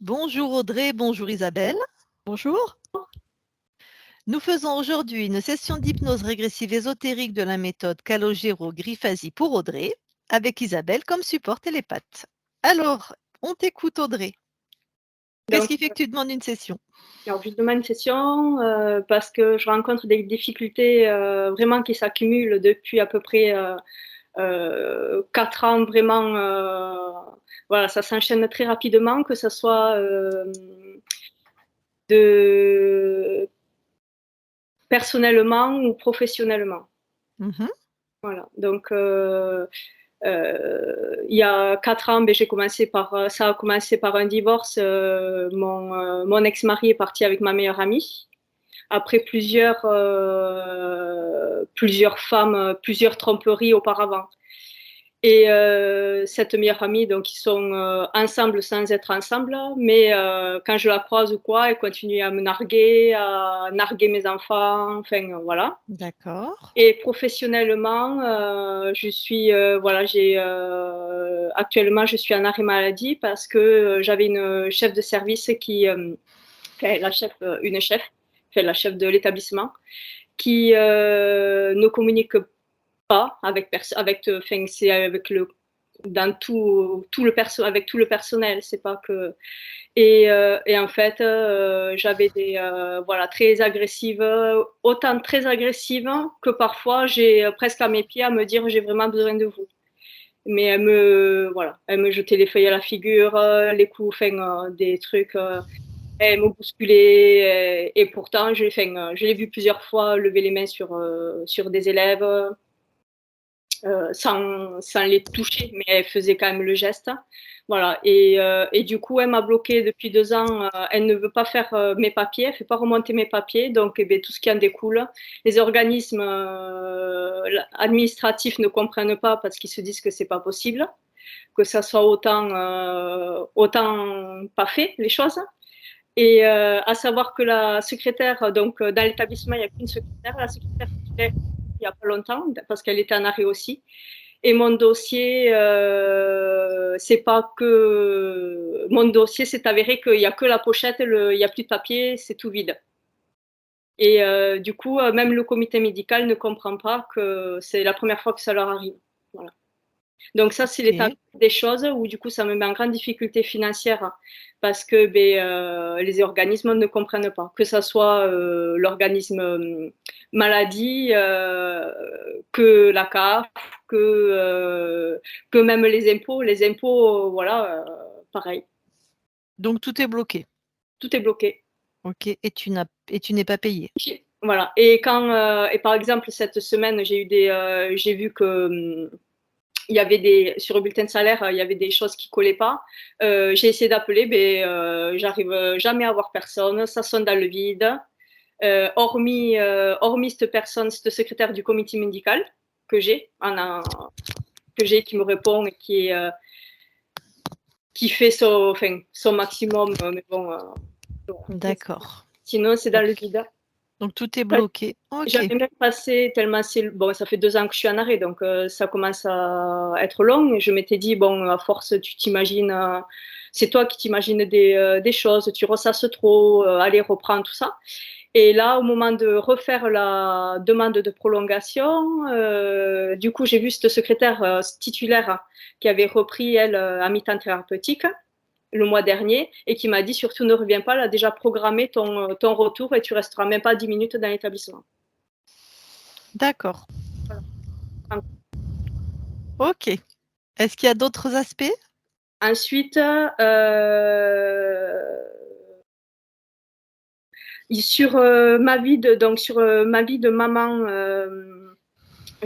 Bonjour Audrey, bonjour Isabelle. Bonjour. Nous faisons aujourd'hui une session d'hypnose régressive ésotérique de la méthode Calogero-Grifasi pour Audrey, avec Isabelle comme support télépathe. Alors, on t'écoute Audrey. Qu'est-ce qui fait que tu demandes une session? Alors, je demande une session parce que je rencontre des difficultés vraiment qui s'accumulent depuis à peu près 4 ans. Vraiment, voilà, ça s'enchaîne très rapidement, que ce soit de personnellement ou professionnellement. Mhm. Voilà. Donc, il y a 4 ans, ben, ça a commencé par un divorce. Mon ex-mari est parti avec ma meilleure amie. Après plusieurs femmes, plusieurs tromperies auparavant. Et cette meilleure amie, donc ils sont ensemble sans être ensemble, mais quand je la croise ou quoi, elle continue à me narguer, à narguer mes enfants, enfin voilà. D'accord. Et professionnellement, actuellement je suis en arrêt maladie parce que j'avais une chef de service la chef de l'établissement, qui ne communique pas c'est avec le dans tout le avec tout le personnel, c'est pas que et en fait j'avais des voilà très agressive, autant très agressive que parfois j'ai presque à mes pieds à me dire j'ai vraiment besoin de vous. Mais elle me jetait les feuilles à la figure, les coups, des trucs. Elle me bousculait et pourtant je l'ai vu plusieurs fois lever les mains sur des élèves sans les toucher, mais elle faisait quand même le geste. Voilà. Et du coup, elle m'a bloquée depuis 2 ans. Elle ne veut pas faire mes papiers, elle ne fait pas remonter mes papiers. Donc, eh bien, tout ce qui en découle, les organismes administratifs ne comprennent pas parce qu'ils se disent que c'est pas possible, que ça soit autant pas fait les choses. Et à savoir que la secrétaire, donc dans l'établissement, il n'y a qu'une secrétaire, la secrétaire titulaire, il n'y a pas longtemps, parce qu'elle était en arrêt aussi. Et mon dossier, c'est pas que. Mon dossier s'est avéré qu'il n'y a que la pochette, il n'y a plus de papier, c'est tout vide. Et du coup, même le comité médical ne comprend pas que c'est la première fois que ça leur arrive. Voilà. Donc ça, c'est l'état Ok. des choses où du coup, ça me met en grande difficulté financière parce que les organismes ne comprennent pas, que ce soit l'organisme maladie, que la CAF, que même les impôts. Les impôts, voilà, pareil, Donc tout est bloqué. tout est bloqué. Ok. Et tu n'es pas payé. Voilà. Et par exemple, cette semaine, j'ai vu que il y avait sur le bulletin de salaire, il y avait des choses qui collaient pas. J'ai essayé d'appeler, mais j'arrive jamais à voir personne. Ça sonne dans le vide. Hormis cette personne, cette secrétaire du comité médical que j'ai, qui me répond et qui fait son maximum. Mais bon, D'accord. sinon, c'est dans le vide. Donc tout est bloqué. Ok. J'avais même passé tellement bon, ça fait 2 ans que je suis en arrêt, donc ça commence à être long. Et je m'étais dit, bon, à force, tu t'imagines, c'est toi qui t'imagines des choses, tu ressasses trop, allez, reprends tout ça. Et là, au moment de refaire la demande de prolongation, du coup, j'ai vu cette secrétaire titulaire qui avait repris, elle, à mi-temps thérapeutique le mois dernier et qui m'a dit surtout ne reviens pas, elle a déjà programmé ton retour et tu resteras même pas 10 minutes dans l'établissement. D'accord. Voilà. Ok. Est-ce qu'il y a d'autres aspects? Ensuite, sur ma vie de maman,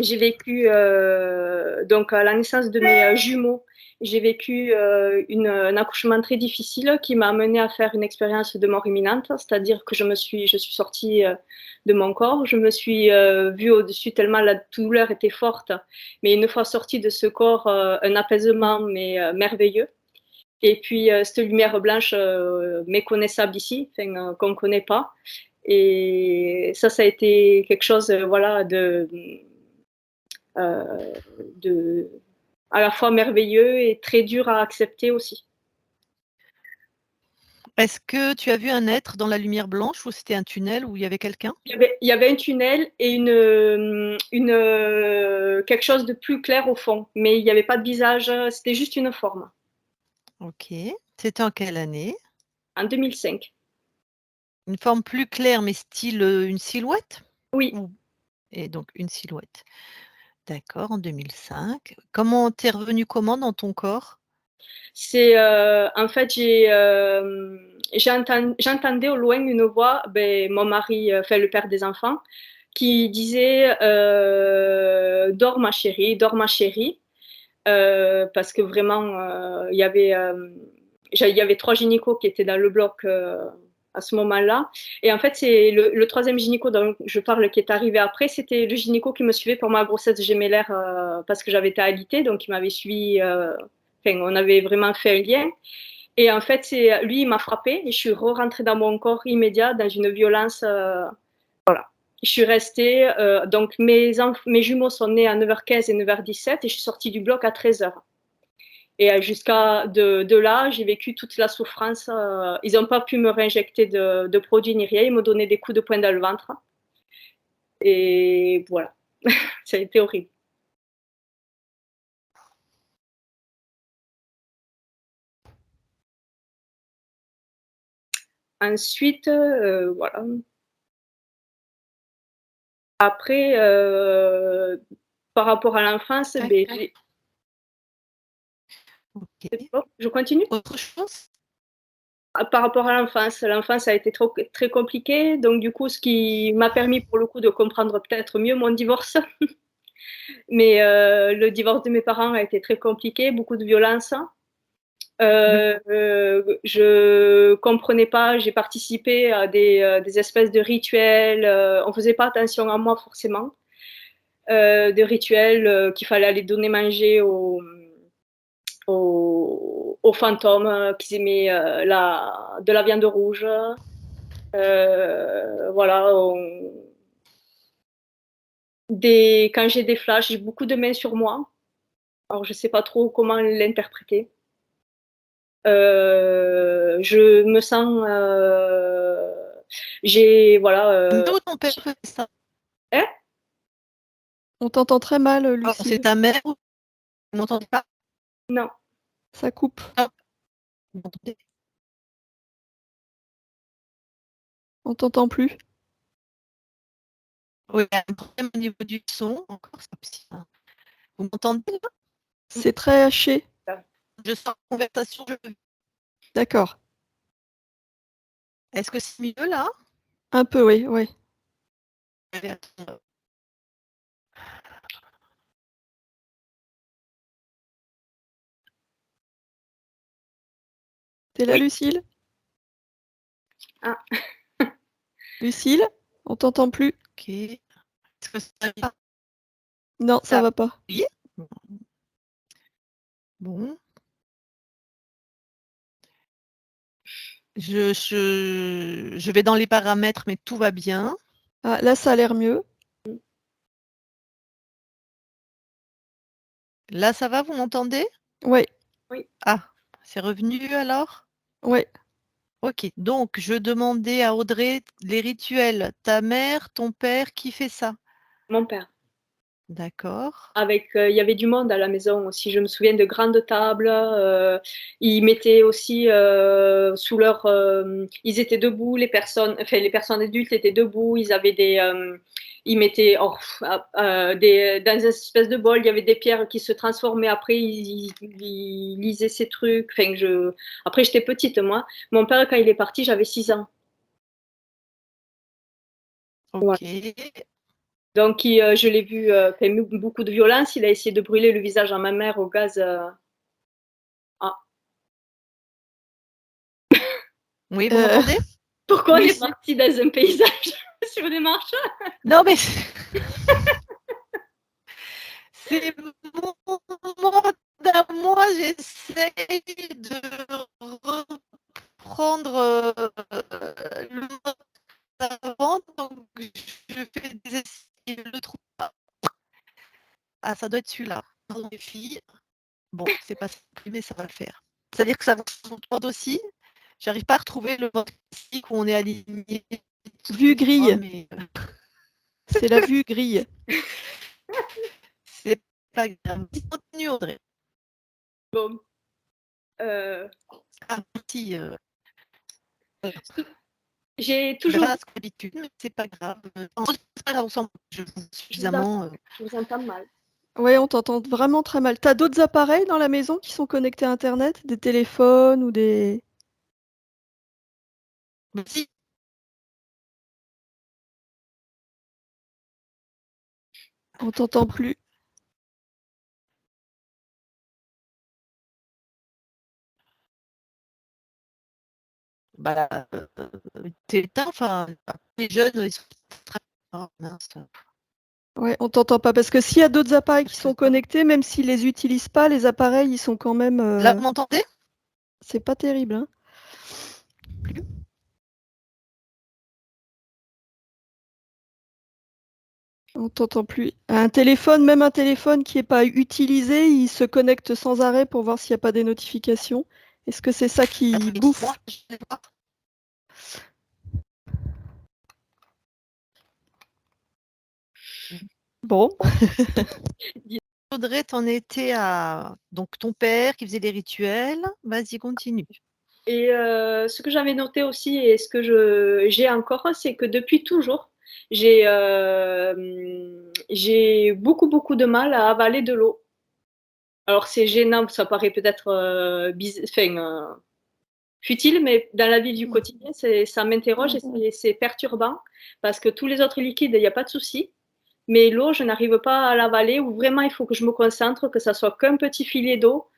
j'ai vécu donc à la naissance de mes jumeaux. J'ai vécu un accouchement très difficile qui m'a amené à faire une expérience de mort imminente, c'est-à-dire que je suis sortie de mon corps, je me suis vue au-dessus tellement la douleur était forte, mais une fois sortie de ce corps, un apaisement mais merveilleux. Et puis cette lumière blanche méconnaissable ici, qu'on ne connaît pas. Et ça a été quelque chose voilà, de à la fois merveilleux et très dur à accepter aussi. Est-ce que tu as vu un être dans la lumière blanche ou c'était un tunnel où il y avait quelqu'un? Il y avait un tunnel et quelque chose de plus clair au fond, mais il n'y avait pas de visage, c'était juste une forme. OK. C'était en quelle année? En 2005. Une forme plus claire, mais style, une silhouette? Oui, Ou et donc une silhouette. D'accord, en 2005. Comment tu es revenu comment dans ton corps? c'est en fait j'entendais au loin une voix, ben, mon mari, enfin le père des enfants, qui disait dors ma chérie, parce que vraiment il y avait trois gynécos qui étaient dans le bloc à ce moment-là. Et en fait, c'est le troisième gynéco dont je parle qui est arrivé après, c'était le gynéco qui me suivait pour ma grossesse gémellaire parce que j'avais été alitée, donc il m'avait suivi. Enfin, on avait vraiment fait un lien. Et en fait, c'est lui, il m'a frappée et je suis re-rentrée dans mon corps immédiat, dans une violence. Voilà. Je suis restée. Donc, mes jumeaux sont nés à 9h15 et 9h17 et je suis sortie du bloc à 13h. Et jusqu'à de là, j'ai vécu toute la souffrance. Ils n'ont pas pu me réinjecter de produits ni rien. Ils me donnaient des coups de poing dans le ventre. Et voilà, ça a été horrible. Ensuite, voilà. Après, par rapport à l'enfance, ben, D'accord. OK. je continue. Autre chose? Par rapport à l'enfance a été très compliqué. Donc, du coup, ce qui m'a permis pour le coup de comprendre peut-être mieux mon divorce. Mais le divorce de mes parents a été très compliqué, beaucoup de violence. Je comprenais pas, j'ai participé à des espèces de rituels. On faisait pas attention à moi forcément. De rituels qu'il fallait aller donner manger aux fantômes qui aimaient de la viande rouge. Voilà. Quand j'ai des flashs, j'ai beaucoup de mains sur moi. Alors, je sais pas trop comment l'interpréter. Je me sens. J'ai. Voilà. D'où ton père fait ça? Hein. On t'entend très mal, Oh, c'est Lucille. ta mère? Vous m'entendez pas? Non. Ça coupe. Ah, vous m'entendez? On t'entend plus. Oui, il y a un problème au niveau du son, encore, c'est pas possible, hein. Vous m'entendez là? C'est très haché. Je sors en conversation, je D'accord. est-ce que c'est mieux là? Un peu, oui, oui. T'es là, Oui. Lucille? Ah. Lucille? On t'entend plus. OK. Est-ce que ça va? Non, ça va pas. Oui. Bon. Je vais dans les paramètres, mais tout va bien. Ah, là, ça a l'air mieux. Là, ça va, vous m'entendez? Ouais, Oui. Ah, c'est revenu alors? ouais. OK, donc je demandais à Audrey les rituels. Ta mère, ton père, qui fait ça? Mon père. D'accord. Avec, il y avait du monde à la maison aussi. Je me souviens de grandes tables. Ils mettaient aussi sous leur. Ils étaient debout, enfin, les personnes adultes étaient debout. Ils avaient ils mettaient dans une espèce de bol, il y avait des pierres qui se transformaient. Après, ils lisaient ces trucs. Enfin, après, j'étais petite, moi. Mon père, quand il est parti, j'avais 6 ans. Voilà. OK. Donc, je l'ai vu faire beaucoup de violence. Il a essayé de brûler le visage à ma mère au gaz. Ah. Oui, vous m'entendez? Pourquoi on Oui, est parti dans un paysage sur des marches? non, mais c'est mon monde à moi, j'essaye de reprendre, le monde d'avant, donc je fais des essais, je le trouve pas. Ah, ça doit être celui-là. Pardon les filles. Bon, c'est pas ça, mais ça va le faire. C'est-à-dire que ça vous entend aussi? J'arrive pas à retrouver le mode classique où on est aligné. Vue grille. Mais C'est la vue grille. c'est pas grave. Continue, Audrey. Bon. Ah, merci. J'ai toujours. Grâce à l'habitude, mais c'est pas grave. C'est pas grave, on s'en je vous suffisamment. Je vous entends mal. Ouais, on t'entend vraiment très mal. T'as d'autres appareils dans la maison qui sont connectés à Internet? Des téléphones ou des... Si. On t'entend plus. Bah, t'es éteint, enfin, les jeunes, ils sont très. Oh, mince. Ouais, on t'entend pas. Parce que s'il y a d'autres appareils qui sont connectés, même s'ils les utilisent pas, les appareils, ils sont quand même... Là, vous m'entendez? C'est pas terrible, hein. Plus. On t'entend plus. Un téléphone, même un téléphone qui n'est pas utilisé, il se connecte sans arrêt pour voir s'il n'y a pas des notifications. Est-ce que c'est ça qui bouffe? Moi, je vais voir. Bon. Audrey, t'en étais à donc ton père qui faisait les rituels. Vas-y, continue. Et ce que j'avais noté aussi et ce que j'ai encore, c'est que depuis toujours, j'ai beaucoup de mal à avaler de l'eau. Alors c'est gênant, ça paraît peut-être futile, mais dans la vie du quotidien, ça m'interroge et c'est perturbant parce que tous les autres liquides, il n'y a pas de souci. Mais l'eau, je n'arrive pas à l'avaler ou vraiment il faut que je me concentre, que ça soit qu'un petit filet d'eau.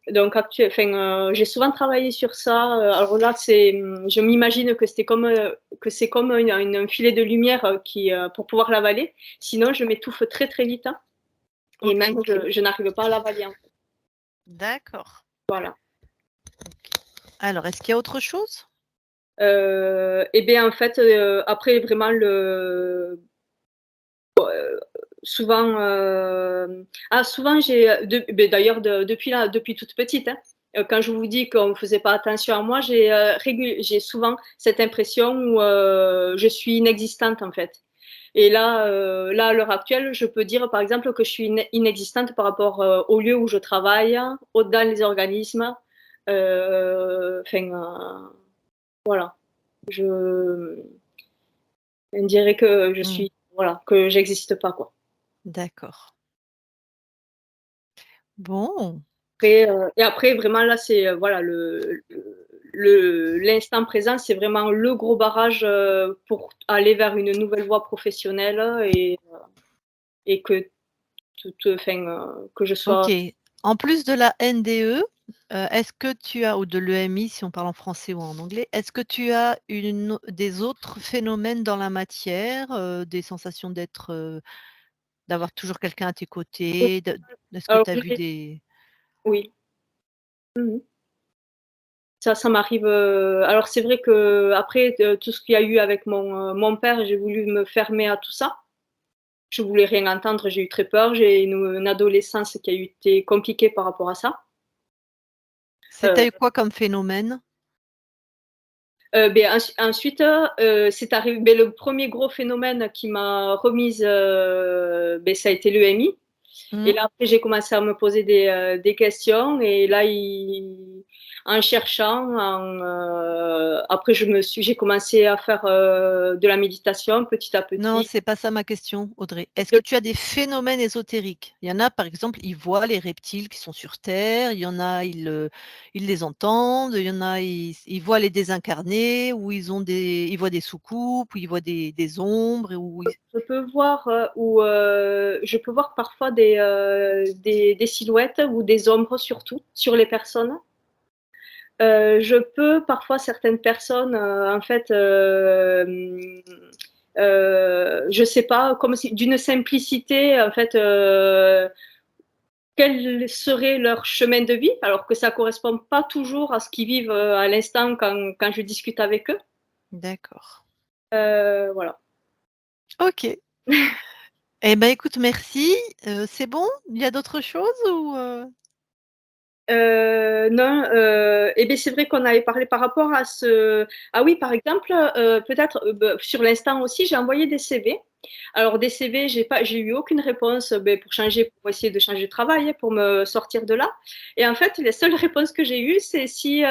Donc, j'ai souvent travaillé sur ça. Alors là, je m'imagine que c'est comme un filet de lumière pour pouvoir l'avaler. Sinon, je m'étouffe très très vite. Hein. Et Ok. même, je n'arrive pas à l'avaler. En fait. D'accord. Voilà. Alors, est-ce qu'il y a autre chose? Et bien, en fait, après, vraiment, souvent, souvent d'ailleurs depuis toute petite, hein, quand je vous dis qu'on ne faisait pas attention à moi, j'ai souvent cette impression où je suis inexistante en fait. Et là, à l'heure actuelle, je peux dire par exemple que je suis inexistante par rapport au lieu où je travaille, dans les organismes. Voilà. On dirait que je suis, voilà, que j'existe pas quoi. D'accord. Bon. Et après, vraiment, là, c'est voilà, l'instant présent, c'est vraiment le gros barrage pour aller vers une nouvelle voie professionnelle et que, que je sois. Ok. En plus de la NDE, est-ce que tu as, ou de l'EMI, si on parle en français ou en anglais, est-ce que tu as des autres phénomènes dans la matière, des sensations d'avoir toujours quelqu'un à tes côtés? Est-ce que Alors, tu as vu des... oui. Mhm. Ça m'arrive. Alors, c'est vrai que après tout ce qu'il y a eu avec mon père, j'ai voulu me fermer à tout ça. Je voulais rien entendre, j'ai eu très peur. J'ai une adolescence qui a été compliquée par rapport à ça. C'était quoi comme phénomène? Ensuite, c'est arrivé. Le premier gros phénomène qui m'a remise, ça a été l'EMI. Et là, après, j'ai commencé à me poser des questions. Et là, en cherchant, après, j'ai commencé à faire de la méditation petit à petit. Non, c'est pas ça ma question, Audrey. Est-ce que tu as des phénomènes ésotériques? Il y en a, par exemple, ils voient les reptiles qui sont sur Terre, il y en a, ils les entendent, il y en a, ils voient les désincarnés, ou ils voient des soucoupes, ou ils voient des ombres, Je peux voir je peux voir parfois des silhouettes ou des ombres surtout sur les personnes. Je peux parfois certaines personnes, en fait, je sais pas, comme si d'une simplicité, en fait, quel serait leur chemin de vie, alors que ça correspond pas toujours à ce qu'ils vivent à l'instant quand je discute avec eux. D'accord. Voilà. Ok. Eh ben, écoute, merci. C'est bon? Il y a d'autres choses ou Non, c'est vrai qu'on avait parlé par rapport à ce. Ah oui, par exemple, peut-être sur l'instant aussi, j'ai envoyé des CV. Alors des CV, j'ai eu aucune réponse pour essayer de changer de travail, pour me sortir de là. Et en fait, les seules réponses que j'ai eues, c'est si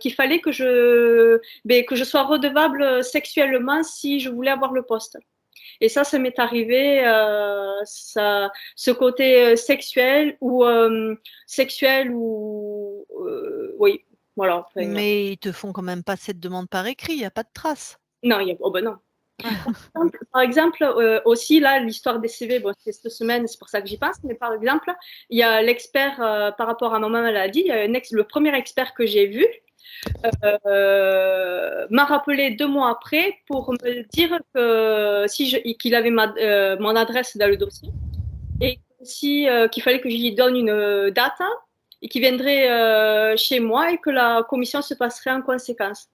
qu'il fallait que je sois redevable sexuellement si je voulais avoir le poste. Et ça m'est arrivé, ce côté sexuel ou oui, voilà. Enfin, Mais ils te font quand même pas cette demande par écrit, il n'y a pas de trace. non, oh ben non. Par exemple, aussi là, l'histoire des CV, bon, c'est cette semaine, c'est pour ça que j'y pense. Mais par exemple, il y a l'expert par rapport à ma maladie. Il y a le premier expert que j'ai vu m'a rappelé 2 mois après pour me dire que qu'il avait mon adresse dans le dossier et aussi qu'il fallait que je lui donne une date et qu'il viendrait chez moi et que la commission se passerait en conséquence.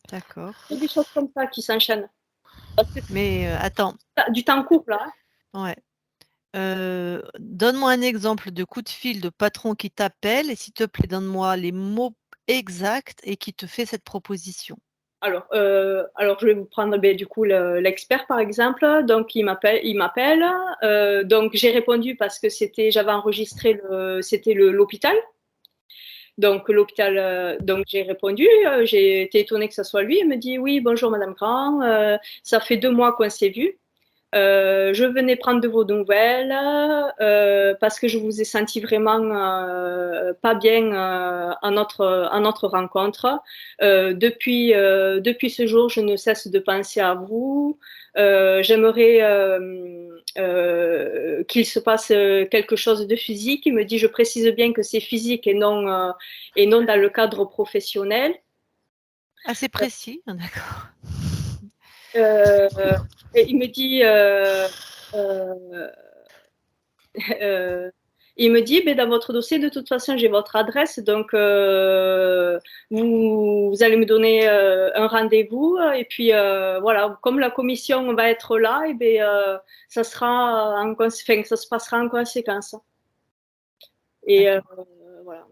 D'accord. Il y a des choses comme ça qui s'enchaînent. Mais attends. Du temps court là. Ouais. Donne-moi un exemple de coup de fil de patron qui t'appelle et s'il te plaît, donne-moi les mots exacts et qui te fait cette proposition. Alors, je vais vous prendre du coup l'expert par exemple. Donc, il m'appelle. Donc, j'ai répondu parce que j'avais enregistré c'était l'hôpital. Donc, l'hôpital, donc j'ai répondu. J'ai été étonnée que ce soit lui. Il me dit oui, bonjour Madame Grand. Ça fait 2 mois qu'on s'est vu. Je venais prendre de vos nouvelles parce que je vous ai senti vraiment pas bien à notre rencontre. Depuis ce jour, je ne cesse de penser à vous. J'aimerais qu'il se passe quelque chose de physique. Il me dit, je précise bien que c'est physique et non dans le cadre professionnel. Assez précis, d'accord. Et il me dit, il me dit, dans votre dossier, de toute façon, j'ai votre adresse, donc vous allez me donner un rendez-vous, et puis voilà, comme la commission va être là, et ça se passera en conséquence. Et voilà.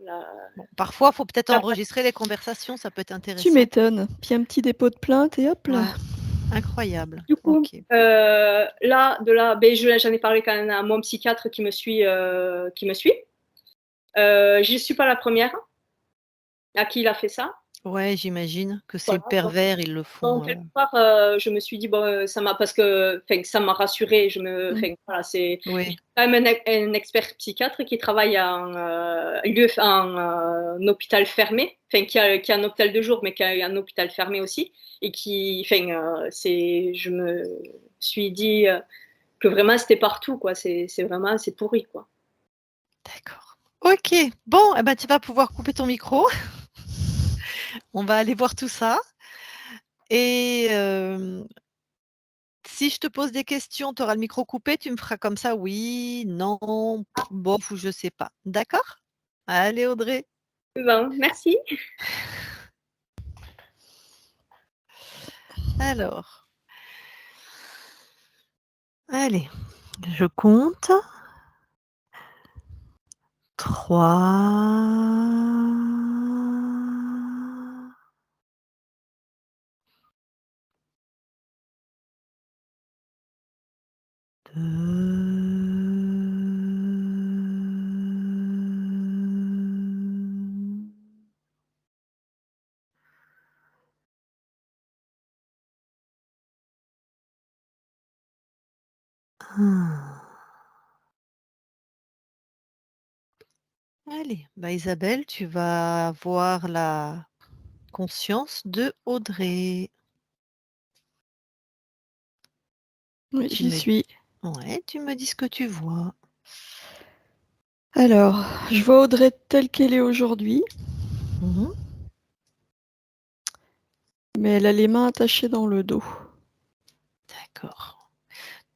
Bon, parfois, il faut peut-être enregistrer les conversations, ça peut être intéressant. Tu m'étonnes. Puis un petit dépôt de plainte et hop là. Ouais. Incroyable. Du coup, okay. J'en ai parlé quand même à mon psychiatre qui me suit. Je ne suis pas la première à qui il a fait ça. Ouais, j'imagine que ces pervers, ils le font. Donc, quelque part, je me suis dit, bon, ça m'a rassurée. Voilà, c'est quand même un expert psychiatre qui travaille en hôpital fermé, qui a un hôpital de jour, mais qui a un hôpital fermé aussi. Et je me suis dit que vraiment, c'était partout, quoi. C'est pourri, quoi. D'accord. Ok. Bon, eh ben, tu vas pouvoir couper ton micro. On va aller voir tout ça. Et si je te pose des questions, tu auras le micro coupé, tu me feras comme ça, oui, non, bof ou je sais pas. D'accord? Allez Audrey. Bon, merci. Alors. Allez, je compte. 3. 2. 1. Allez, Isabelle, tu vas avoir la conscience de Audrey. Oui, j'y suis. Ouais, tu me dis ce que tu vois. Alors, je vois Audrey telle qu'elle est aujourd'hui. Mais elle a les mains attachées dans le dos. D'accord.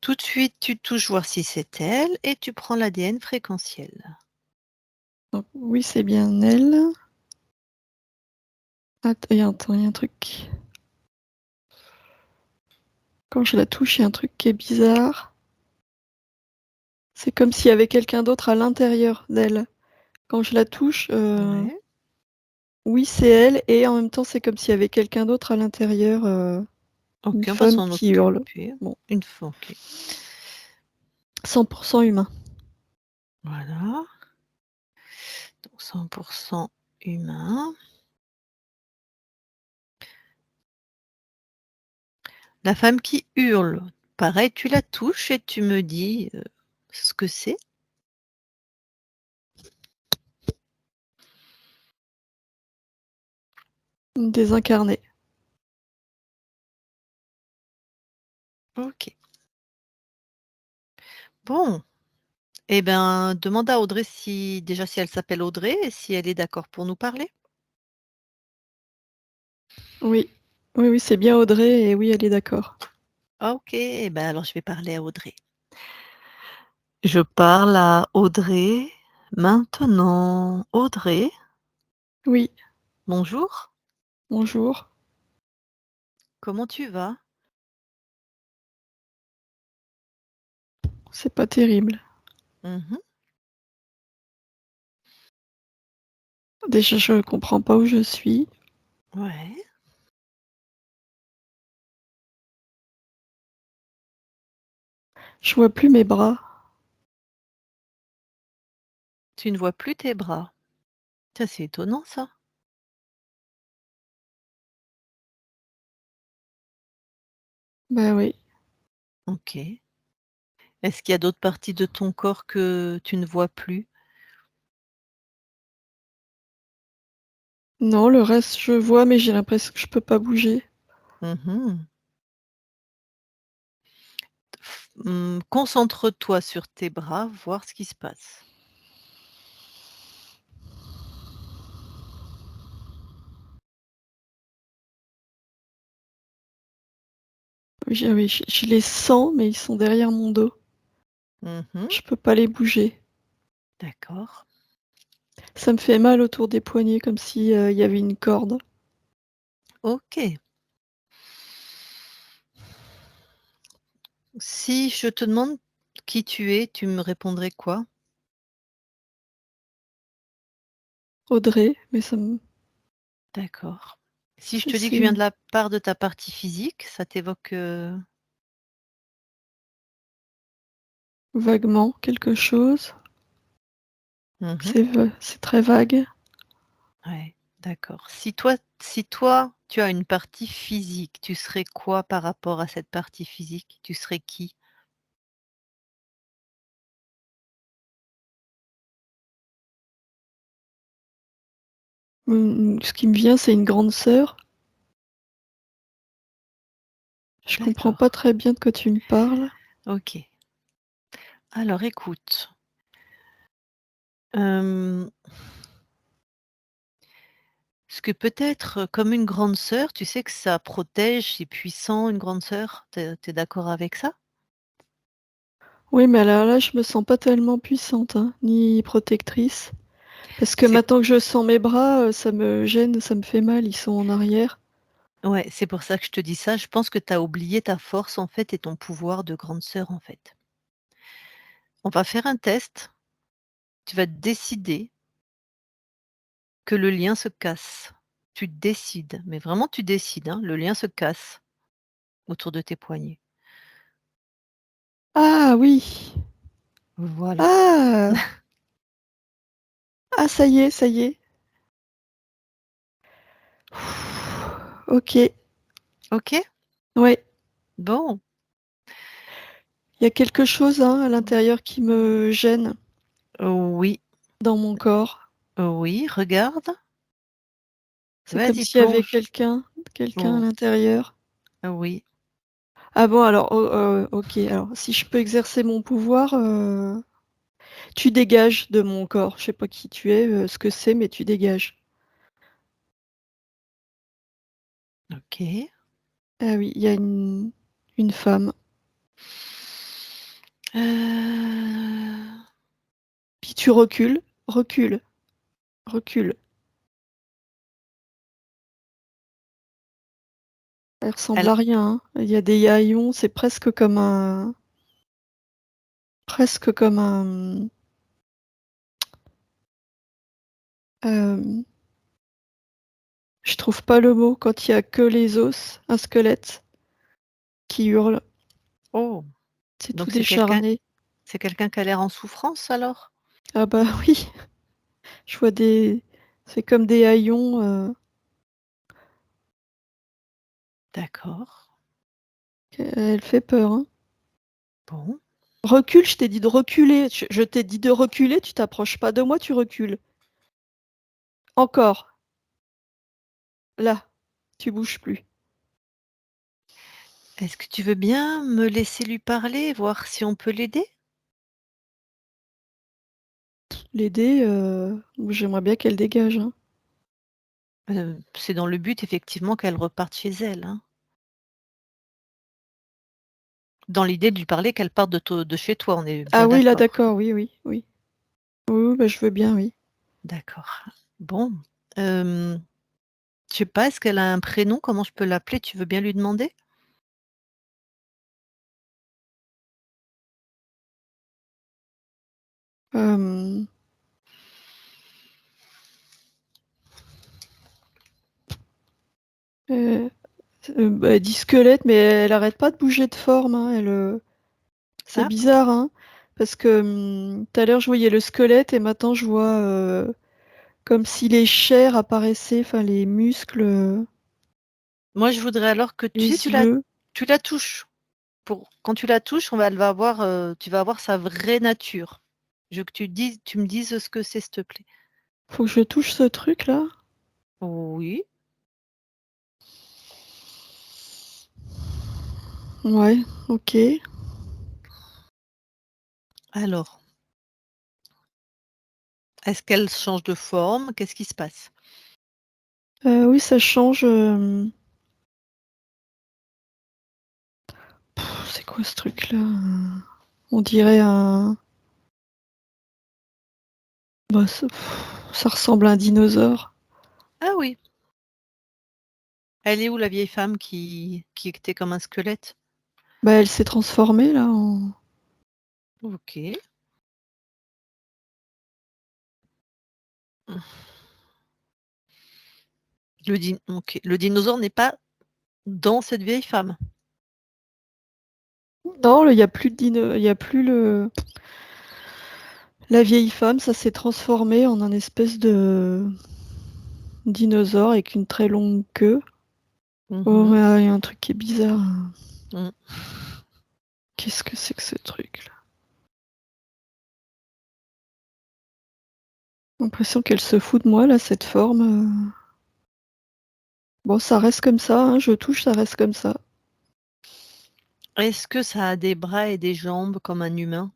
Tout de suite, tu touches voir si c'est elle et tu prends l'ADN fréquentiel. Donc, oui, c'est bien elle. Attends, il y a un truc. Quand je la touche, il y a un truc qui est bizarre. C'est comme s'il y avait quelqu'un d'autre à l'intérieur d'elle. Quand je la touche, Ouais. oui, c'est elle et en même temps, c'est comme s'il y avait quelqu'un d'autre à l'intérieur, une OK, on va femme s'en qui hurle. occuper. Bon, Une fois, OK. 100 humain. Voilà, donc 100 humain. La femme qui hurle, pareil, tu la touches et tu me dis, ce que c'est? Désincarné. OK. Bon, eh ben, demande à Audrey si déjà si elle s'appelle Audrey et si elle est d'accord pour nous parler? Oui. Oui, oui, c'est bien Audrey et oui, elle est d'accord. Ah OK, eh ben, alors je vais parler à Audrey. Je parle à Audrey maintenant. Audrey, Oui, bonjour, bonjour. comment tu vas? C'est pas terrible. Mmh. Déjà, je comprends pas où je suis. Ouais. Je vois plus mes bras. Tu ne vois plus tes bras. Tiens, c'est étonnant ça. Bah oui. OK. Est-ce qu'il y a d'autres parties de ton corps que tu ne vois plus? Non, le reste, je vois, mais j'ai l'impression que je peux pas bouger. Mmh. Concentre-toi sur tes bras, voir ce qui se passe. Oui, je les sens, mais ils sont derrière mon dos. Mmh. Je peux pas les bouger. D'accord. Ça me fait mal autour des poignets comme si, il y avait une corde. OK. Si je te demande qui tu es, tu me répondrais quoi? Audrey, mais ça me D'accord. Si je te dis que je c'est viens de la part de ta partie physique, ça t'évoque, vaguement quelque chose. Mmh. C'est très vague. Ouais, d'accord. Si toi, tu as une partie physique, tu serais quoi par rapport à cette partie physique? Tu serais qui? Ce qui me vient, c'est une grande sœur. Je comprends pas D'accord, très bien de quoi tu me parles. OK. Alors écoute, hem, ce que peut-être, comme une grande sœur, tu sais que ça protège, c'est puissant une grande sœur? Tu es d'accord avec ça? Oui, mais alors là, je me sens pas tellement puissante, hein, ni protectrice. Parce que C'est maintenant que je sens mes bras, ça me gêne, ça me fait mal, ils sont en arrière. Ouais, c'est pour ça que je te dis ça. Je pense que tu as oublié ta force, en fait, et ton pouvoir de grande sœur, en fait. On va faire un test. Tu vas décider que le lien se casse. Tu décides, mais vraiment tu décides, hein, le lien se casse autour de tes poignets. Ah oui! Voilà. Ah! Ah ça y est, ça y est. OK, OK? ouais. Bon. Il y a quelque chose, hein, à l'intérieur qui me gêne Oui, dans mon corps. oui, regarde. C'est comme Vas-y, s'il y avait plonge. quelqu'un à Oh, l'intérieur. oui, Ah bon alors, OK, alors si je peux exercer mon pouvoir, tu dégages de mon corps. Je sais pas qui tu es, ce que c'est, mais tu dégages. OK. Ah oui, il y a une femme. Heu, Puis tu recules, recule, recule. Elle ressemble elle à rien, hein. Il y a des haillons, c'est presque comme un presque comme un... je trouve pas le mot quand il y a que les os, un squelette qui hurle. Oh, C'est tout donc c'est quelqu'un décharné. qui a l'air en souffrance alors? Ah bah oui, je vois des... C'est comme des haillons. D'accord. Elle fait peur, hein. Bon. Recule, je t'ai dit de reculer. Je t'ai dit de reculer, tu t'approches pas de moi, tu recules. Encore. Là, tu bouges plus. Est-ce que tu veux bien me laisser lui parler, voir si on peut l'aider? L'aider, j'aimerais bien qu'elle dégage, hein. C'est dans le but effectivement qu'elle reparte chez elle, hein. Dans l'idée de lui parler qu'elle parte de chez toi, on est Ah bien oui, là, d'accord? d'accord, oui, oui, oui. Oui, oui, bah, je veux bien, oui. D'accord. Bon, je sais pas, est-ce qu'elle a un prénom? Comment je peux l'appeler? Tu veux bien lui demander? Hem, heu, bah, elle dit squelette, mais elle arrête pas de bouger de forme, hein, c'est Ah, bizarre, hein, parce que, tout à l'heure, je voyais le squelette et maintenant je vois, comme si les chairs apparaissaient, enfin les muscles, moi je voudrais alors que tu sais, les yeux. tu la touches. Pour quand tu la touches, elle va avoir, tu vas avoir sa vraie nature. Je veux que tu me dises ce que c'est, s'il te plaît. Faut que je touche ce truc-là? Oui. Ouais, OK. Alors, est-ce qu'elle change de forme? Qu'est-ce qui se passe? Oui, ça change, c'est quoi ce truc-là? On dirait un bah, ça ressemble à un dinosaure. Ah oui, elle est où la vieille femme qui était comme un squelette? Bah, elle s'est transformée là en OK. OK. Le dinosaure n'est pas dans cette vieille femme? non, il y a plus de il y a plus le la vieille femme, ça s'est transformé en un espèce de dinosaure avec une très longue queue. Mmh Oh, mh. mais il y a un truc qui est bizarre. Mmh. Qu'est-ce que c'est que ce truc-là? L'impression qu'elle se fout de moi là, cette forme, Bon, ça reste comme ça, hein, je touche, ça reste comme ça. Est-ce que ça a des bras et des jambes comme un humain?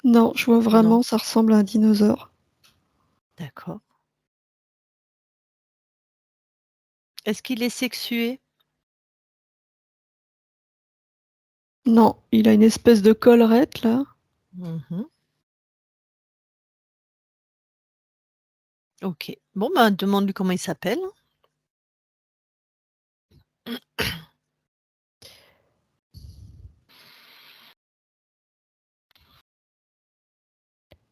Non, je vois Non. vraiment, ça ressemble à un dinosaure. D'accord. Est-ce qu'il est sexué? Non, il a une espèce de collerette là. Mmh mh. OK. Bon, ben, demande-lui comment il s'appelle.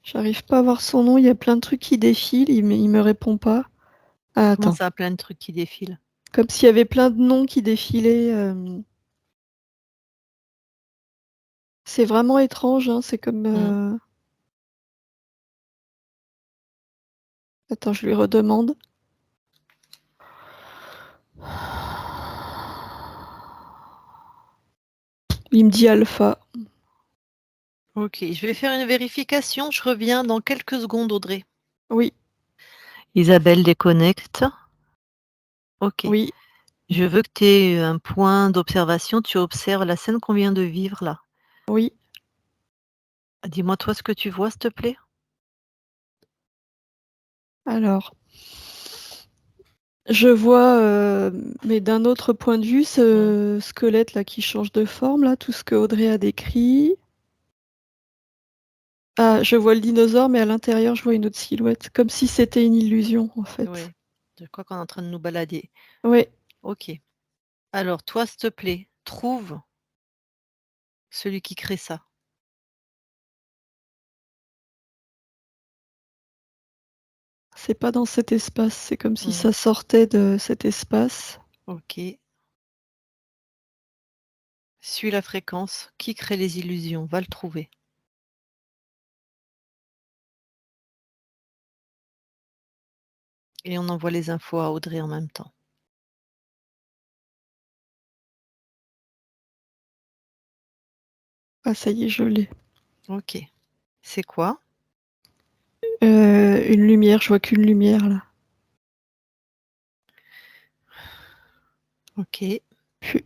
J'arrive pas à voir son nom, il y a plein de trucs qui défilent, il me répond pas. Ah, Comment attends, ça, plein de trucs qui défilent? comme s'il y avait plein de noms qui défilaient, c'est vraiment étrange, hein, c'est comme, Mmh. attends, je lui redemande. Il me dit alpha. OK, je vais faire une vérification, je reviens dans quelques secondes, Audrey. Oui, Isabelle déconnecte. OK. oui, Je veux que tu aies un point d'observation, tu observes la scène qu'on vient de vivre là. oui. Dis-moi toi ce que tu vois, s'il te plaît? Alors, je vois, mais d'un autre point de vue, Mmh. ce squelette là qui change de forme là, tout ce que Audrey a décrit. Ah, je vois le dinosaure, mais à l'intérieur, je vois une autre silhouette, comme si c'était une illusion, en fait. Ouais, je crois qu'on est en train de nous balader. Ouais, OK. Alors toi, s'il te plaît, trouve celui qui crée ça. C'est pas dans cet espace, c'est comme si Mmh. ça sortait de cet espace. OK. Suis la fréquence. Qui crée les illusions? Va le trouver. Et on envoie les infos à Audrey en même temps. Ah ça y est, je l'ai. OK. C'est quoi? Une lumière, je vois qu'une lumière là. OK.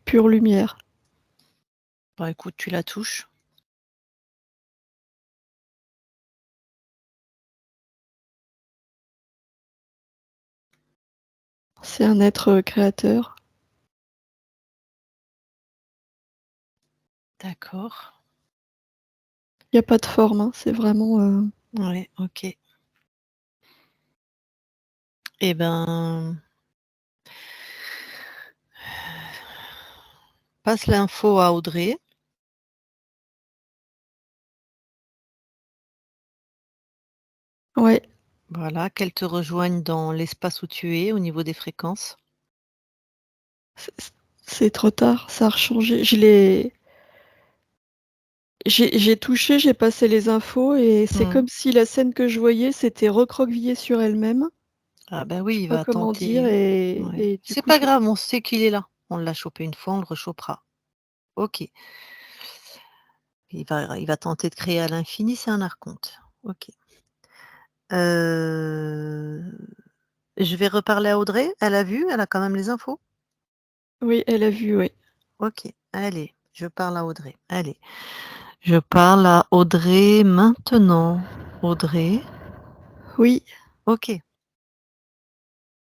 Pure lumière. Bah, écoute, tu la touches. C'est un être créateur. D'accord. Il y a pas de forme, hein, c'est vraiment, Ouais, OK. Et ben passe l'info à Audrey. Ouais, Voilà, qu'elle te rejoigne dans l'espace où tu es, au niveau des fréquences. c'est trop tard, ça a rechangé. J'ai touché, j'ai passé les infos et c'est Mmh. comme si la scène que je voyais s'était recroquevillée sur elle-même. Ah bah Je oui, sais il pas va comment dire tenter. Ouais. et du C'est coup pas j'ai grave, on sait qu'il est là. On l'a chopé une fois, on le rechopera. OK. Il va tenter de créer à l'infini, c'est un archonte. OK. Heu, je vais reparler à Audrey. Elle a vu? Elle a quand même les infos? oui, elle a vu, oui. OK. Allez, je parle à Audrey. Allez. Je parle à Audrey maintenant. Audrey? Oui, OK.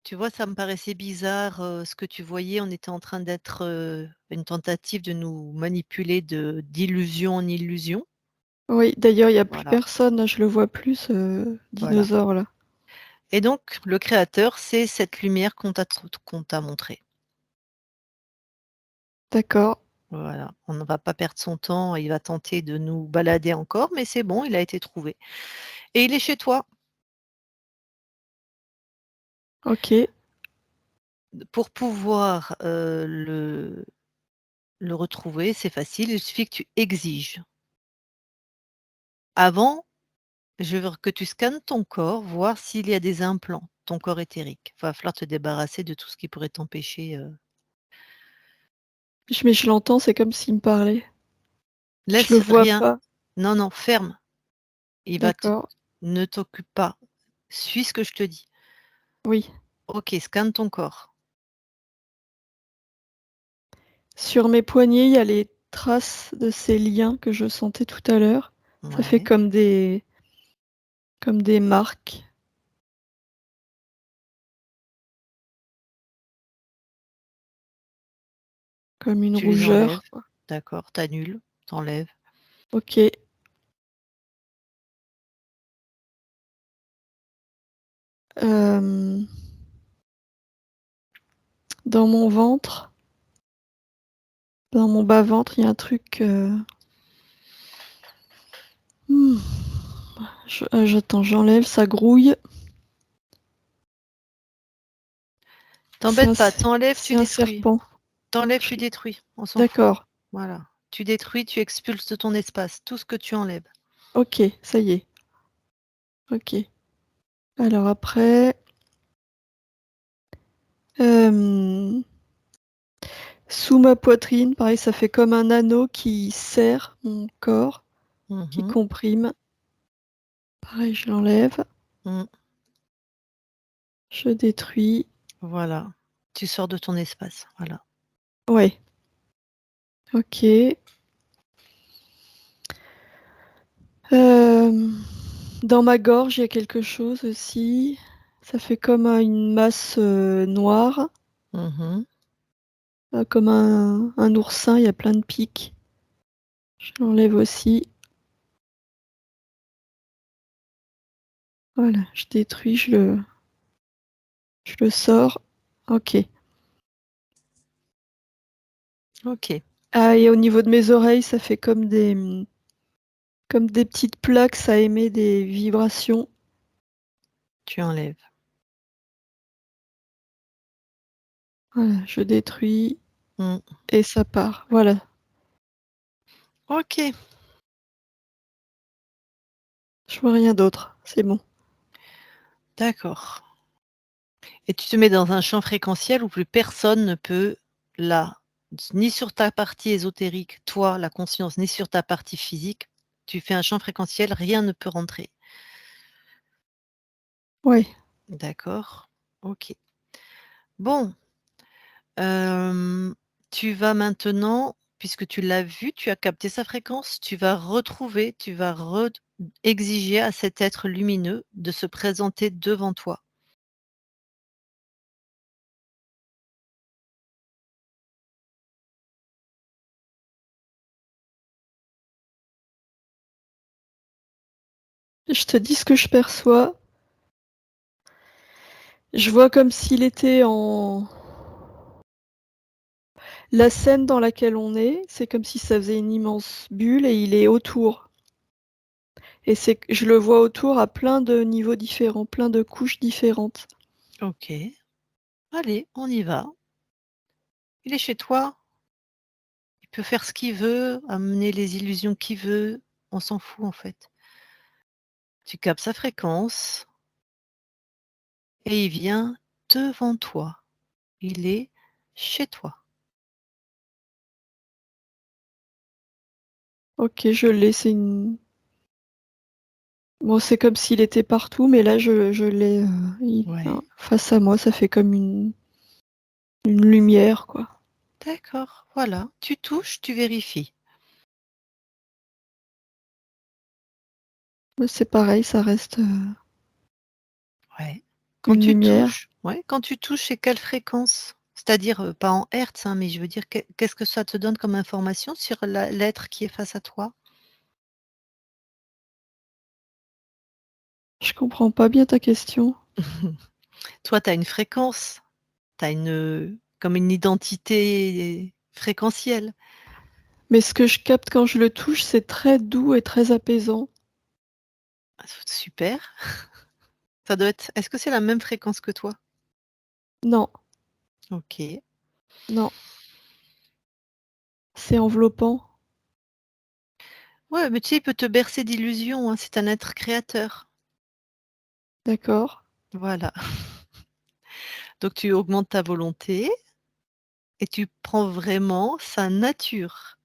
Tu vois, ça me paraissait bizarre, ce que tu voyais. On était en train d'être, une tentative de nous manipuler d'illusion en illusion. oui, d'ailleurs, il y a plus Voilà, personne là, je le vois plus ce voilà. dinosaure là. Et donc le créateur, c'est cette lumière qu'on t'a montrée. D'accord, Voilà, on ne va pas perdre son temps, il va tenter de nous balader encore, mais c'est bon, il a été trouvé. Et il est chez toi. OK. Pour pouvoir, le retrouver, c'est facile, il suffit que tu exiges. Avant, je veux que tu scannes ton corps, voir s'il y a des implants, ton corps éthérique. Va falloir te débarrasser de tout ce qui pourrait t'empêcher, Mais je l'entends, c'est comme s'il me parlait. Je le laisse vois rien. pas. Non, non, ferme. Il va te D'accord, Ne t'occupe pas. Suis ce que je te dis. oui. OK, scanne ton corps. Sur mes poignets, il y a les traces de ces liens que je sentais tout à l'heure. Ça fait Ouais. comme des marques, comme une Tu les enlèves. rougeur. D'accord, tu annules, tu enlèves. OK. Hem, dans mon ventre, dans mon bas-ventre, il y a un truc, mmh, j'attends, j'enlève, ça grouille. C'est un T'embête pas, t'enlèves, tu c'est un détruis. serpent. T'enlèves, Je tu détruis, on s'en fout. D'accord, Voilà. Tu détruis, tu expulses de ton espace tout ce que tu enlèves. OK, ça y est. OK. Alors après, hem, sous ma poitrine, pareil, ça fait comme un anneau qui serre mon corps, qui Mmh. comprime. Pareil, je l'enlève, Mmh. je détruis. Voilà. Tu sors de ton espace, voilà. Ouais, OK. Hem, dans ma gorge, il y a quelque chose aussi. Ça fait comme, une masse, noire, Mmh. comme un oursin, il y a plein de pics. Je l'enlève aussi. Voilà, je détruis, je le sors. OK. OK. Ah, et au niveau de mes oreilles, ça fait comme des petites plaques, ça émet des vibrations. Tu enlèves. Voilà, je détruis Mmh. et ça part. Voilà. OK. Je vois rien d'autre, c'est bon. D'accord. Et tu te mets dans un champ fréquentiel où plus personne ne peut là, ni sur ta partie ésotérique, toi, la conscience, ni sur ta partie physique. Tu fais un champ fréquentiel, rien ne peut rentrer. Ouais. D'accord. OK. Bon, tu vas maintenant, puisque tu l'as vu, tu as capté sa fréquence, tu vas retrouver, tu vas exiger à cet être lumineux de se présenter devant toi. Je te dis ce que je perçois. Je vois comme s'il était en la scène dans laquelle on est, c'est comme si ça faisait une immense bulle et il est autour. Et c'est que je le vois autour à plein de niveaux différents, plein de couches différentes. OK. Allez, on y va. Il est chez toi, il peut faire ce qu'il veut, amener les illusions qu'il veut, on s'en fout en fait. Tu captes sa fréquence et il vient devant toi. Il est chez toi. OK, je l'ai, c'est une bon, c'est comme s'il était partout, mais là je l'ai, il Ouais. face à moi, ça fait comme une lumière, quoi. D'accord, voilà. Tu touches, tu vérifies. Ouais, c'est pareil, ça reste, Ouais. Quand une tu lumière. touches, ouais, quand tu touches, c'est quelle fréquence? C'est-à-dire, pas en hertz, hein, mais je veux dire, qu'est-ce que ça te donne comme information sur l'être qui est face à toi? Je comprends pas bien ta question. Toi, tu as une fréquence, tu as comme une identité fréquentielle. Mais ce que je capte quand je le touche, c'est très doux et très apaisant. Ah, super. Ça doit être Est-ce que c'est la même fréquence que toi? Non, OK. non, c'est enveloppant. Ouais, mais tu sais, il peut te bercer d'illusions, hein, c'est un être créateur. D'accord. Voilà. Donc tu augmentes ta volonté et tu prends vraiment sa nature.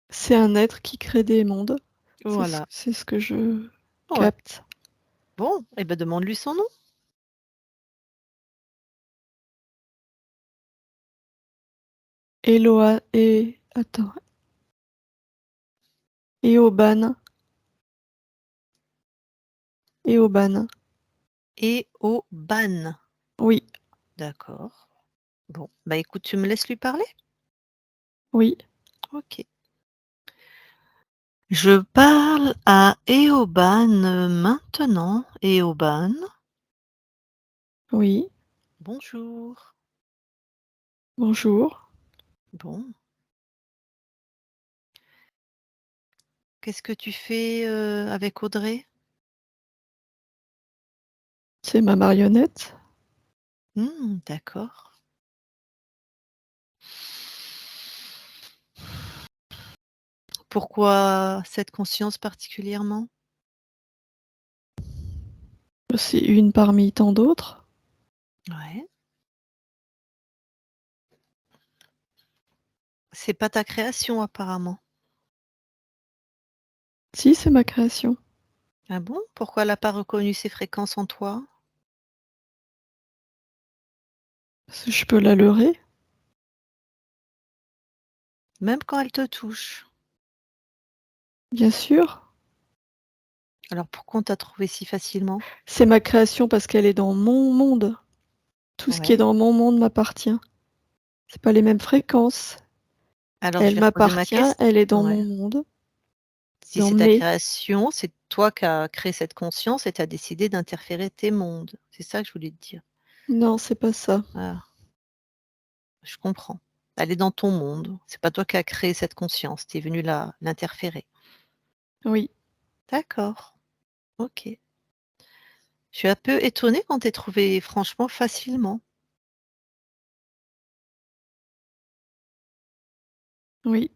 C'est un être qui crée des mondes. Voilà. C'est ce que je Ouais. capte. Bon, et ben demande-lui son nom. Eloa et attends, Eoban, Eoban. Eoban. Oui, D'accord. Bon, bah écoute, tu me laisses lui parler? oui, OK. Je parle à Eoban, maintenant. Eoban, oui. bonjour. Bonjour. Bon, qu'est-ce que tu fais, avec Audrey? C'est ma marionnette. D'accord. Pourquoi cette conscience particulièrement? C'est une parmi tant d'autres. Ouais. C'est pas ta création apparemment. Si, c'est ma création. Ah bon? Pourquoi elle a pas reconnu ces fréquences en toi? Parce que je peux la leurrer. Même quand elle te touche? Bien sûr. Alors pourquoi on t'a trouvé si facilement? C'est ma création parce qu'elle est dans mon monde. Tout ce qui est Ouais. dans mon monde m'appartient. C'est pas les mêmes fréquences. Alors je Elle vais reposer ma m'appartient, question. elle est dans Ouais. mon monde, Si dans c'est ta mes création, c'est toi qui as créé cette conscience et tu as décidé d'interférer tes mondes. C'est ça que je voulais te dire. Non, c'est pas ça. Ah, je comprends. Elle est dans ton monde. C'est pas toi qui as créé cette conscience. Tu es venu l'interférer. Oui, D'accord. OK. Je suis un peu étonnée qu'on t'ait trouvé franchement facilement. oui.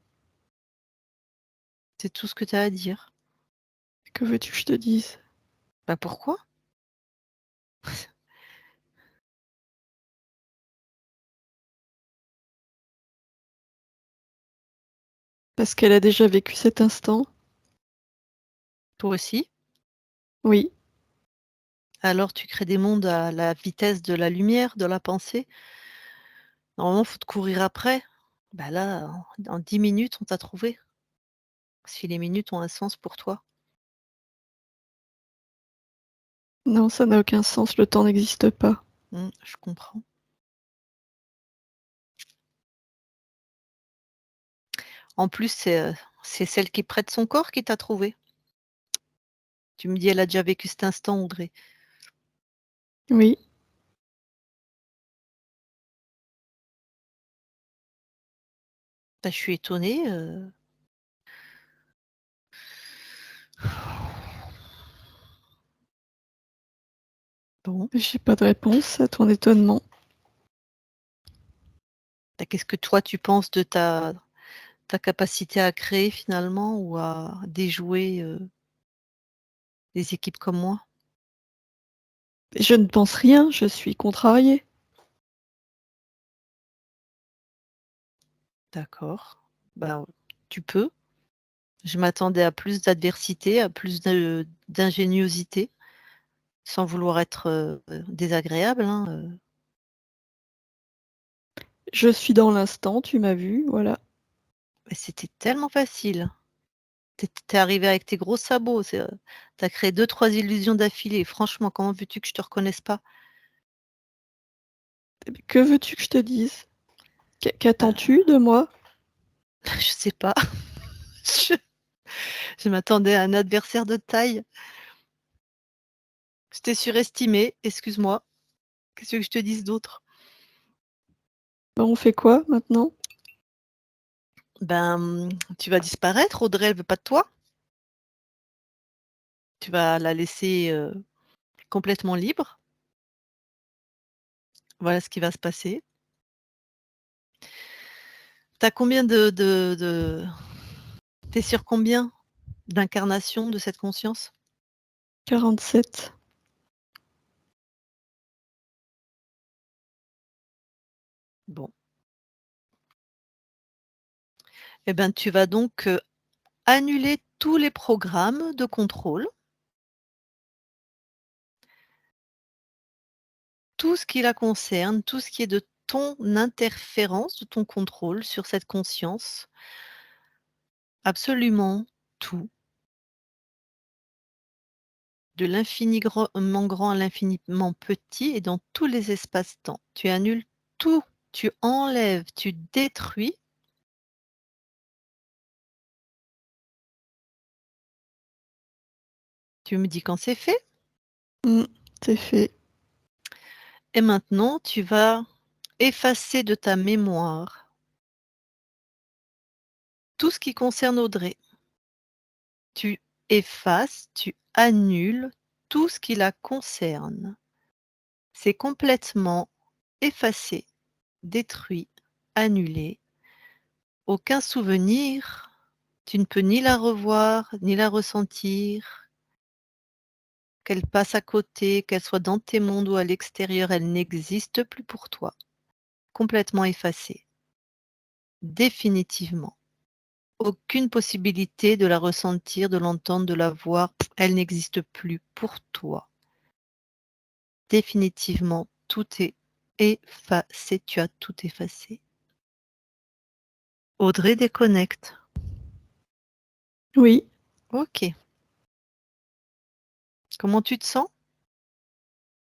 C'est tout ce que tu as à dire. Que veux-tu que je te dise? Bah, pourquoi? Parce qu'elle a déjà vécu cet instant? Toi aussi? Oui. Alors tu crées des mondes à la vitesse de la lumière, de la pensée? Normalement, faut te courir après. Bah, là, en 10 minutes, on t'a trouvé. Si les minutes ont un sens pour toi. Non, ça n'a aucun sens, le temps n'existe pas. Je comprends. En plus, c'est celle qui prête son corps qui t'a trouvé. Tu me dis: «Elle a déjà vécu cet instant, Audrey». Oui. Bah, je suis étonnée, Bon, J'ai pas de réponse à ton étonnement. bah, qu'est-ce que toi tu penses de ta capacité à créer finalement ou à déjouer, des équipes comme moi? Je ne pense rien, je suis contrariée. D'accord. Ben, tu peux. Je m'attendais à plus d'adversité, à plus d'ingéniosité, sans vouloir être, désagréable, hein, Je suis dans l'instant, tu m'as vu, voilà. mais c'était tellement facile. Tu es arrivée avec tes gros sabots, tu as créé 2-3 illusions d'affilée. Franchement, comment veux-tu que je te reconnaisse pas? Que veux-tu que je te dise? Bah, Qu'attends-tu de moi? je sais pas. Je je m'attendais à un adversaire de taille. Je t'ai surestimé, excuse-moi. Qu'est-ce que tu veux que je te dise d'autre? Ben, on fait quoi maintenant? Ben, tu vas disparaître, Audrey, elle veut pas de toi. Tu vas la laisser, complètement libre. Voilà ce qui va se passer. Tu as combien tu es sur combien d'incarnations de cette conscience? 47. Bon, et ben, tu vas donc, annuler tous les programmes de contrôle, tout ce qui la concerne, tout ce qui est de ton interférence, de ton contrôle sur cette conscience, absolument tout, de l'infiniment grand à l'infiniment petit et dans tous les espaces-temps. Tu annules tout, tu enlèves, tu détruis. Tu me dis quand c'est fait Mmh, c'est fait. et maintenant tu vas effacer de ta mémoire tout ce qui concerne Audrey. Tu effaces, tu annules tout ce qui la concerne. C'est complètement effacé, détruit, annulé. Aucun souvenir, tu ne peux ni la revoir, ni la ressentir. Qu'elle passe à côté, qu'elle soit dans tes mondes ou à l'extérieur, elle n'existe plus pour toi. Complètement effacée. Définitivement. Aucune possibilité de la ressentir, de l'entendre, de la voir. Elle n'existe plus pour toi. Définitivement, tout est effacé. Tu as tout effacé. Audrey déconnecte. Oui, OK. Comment tu te sens?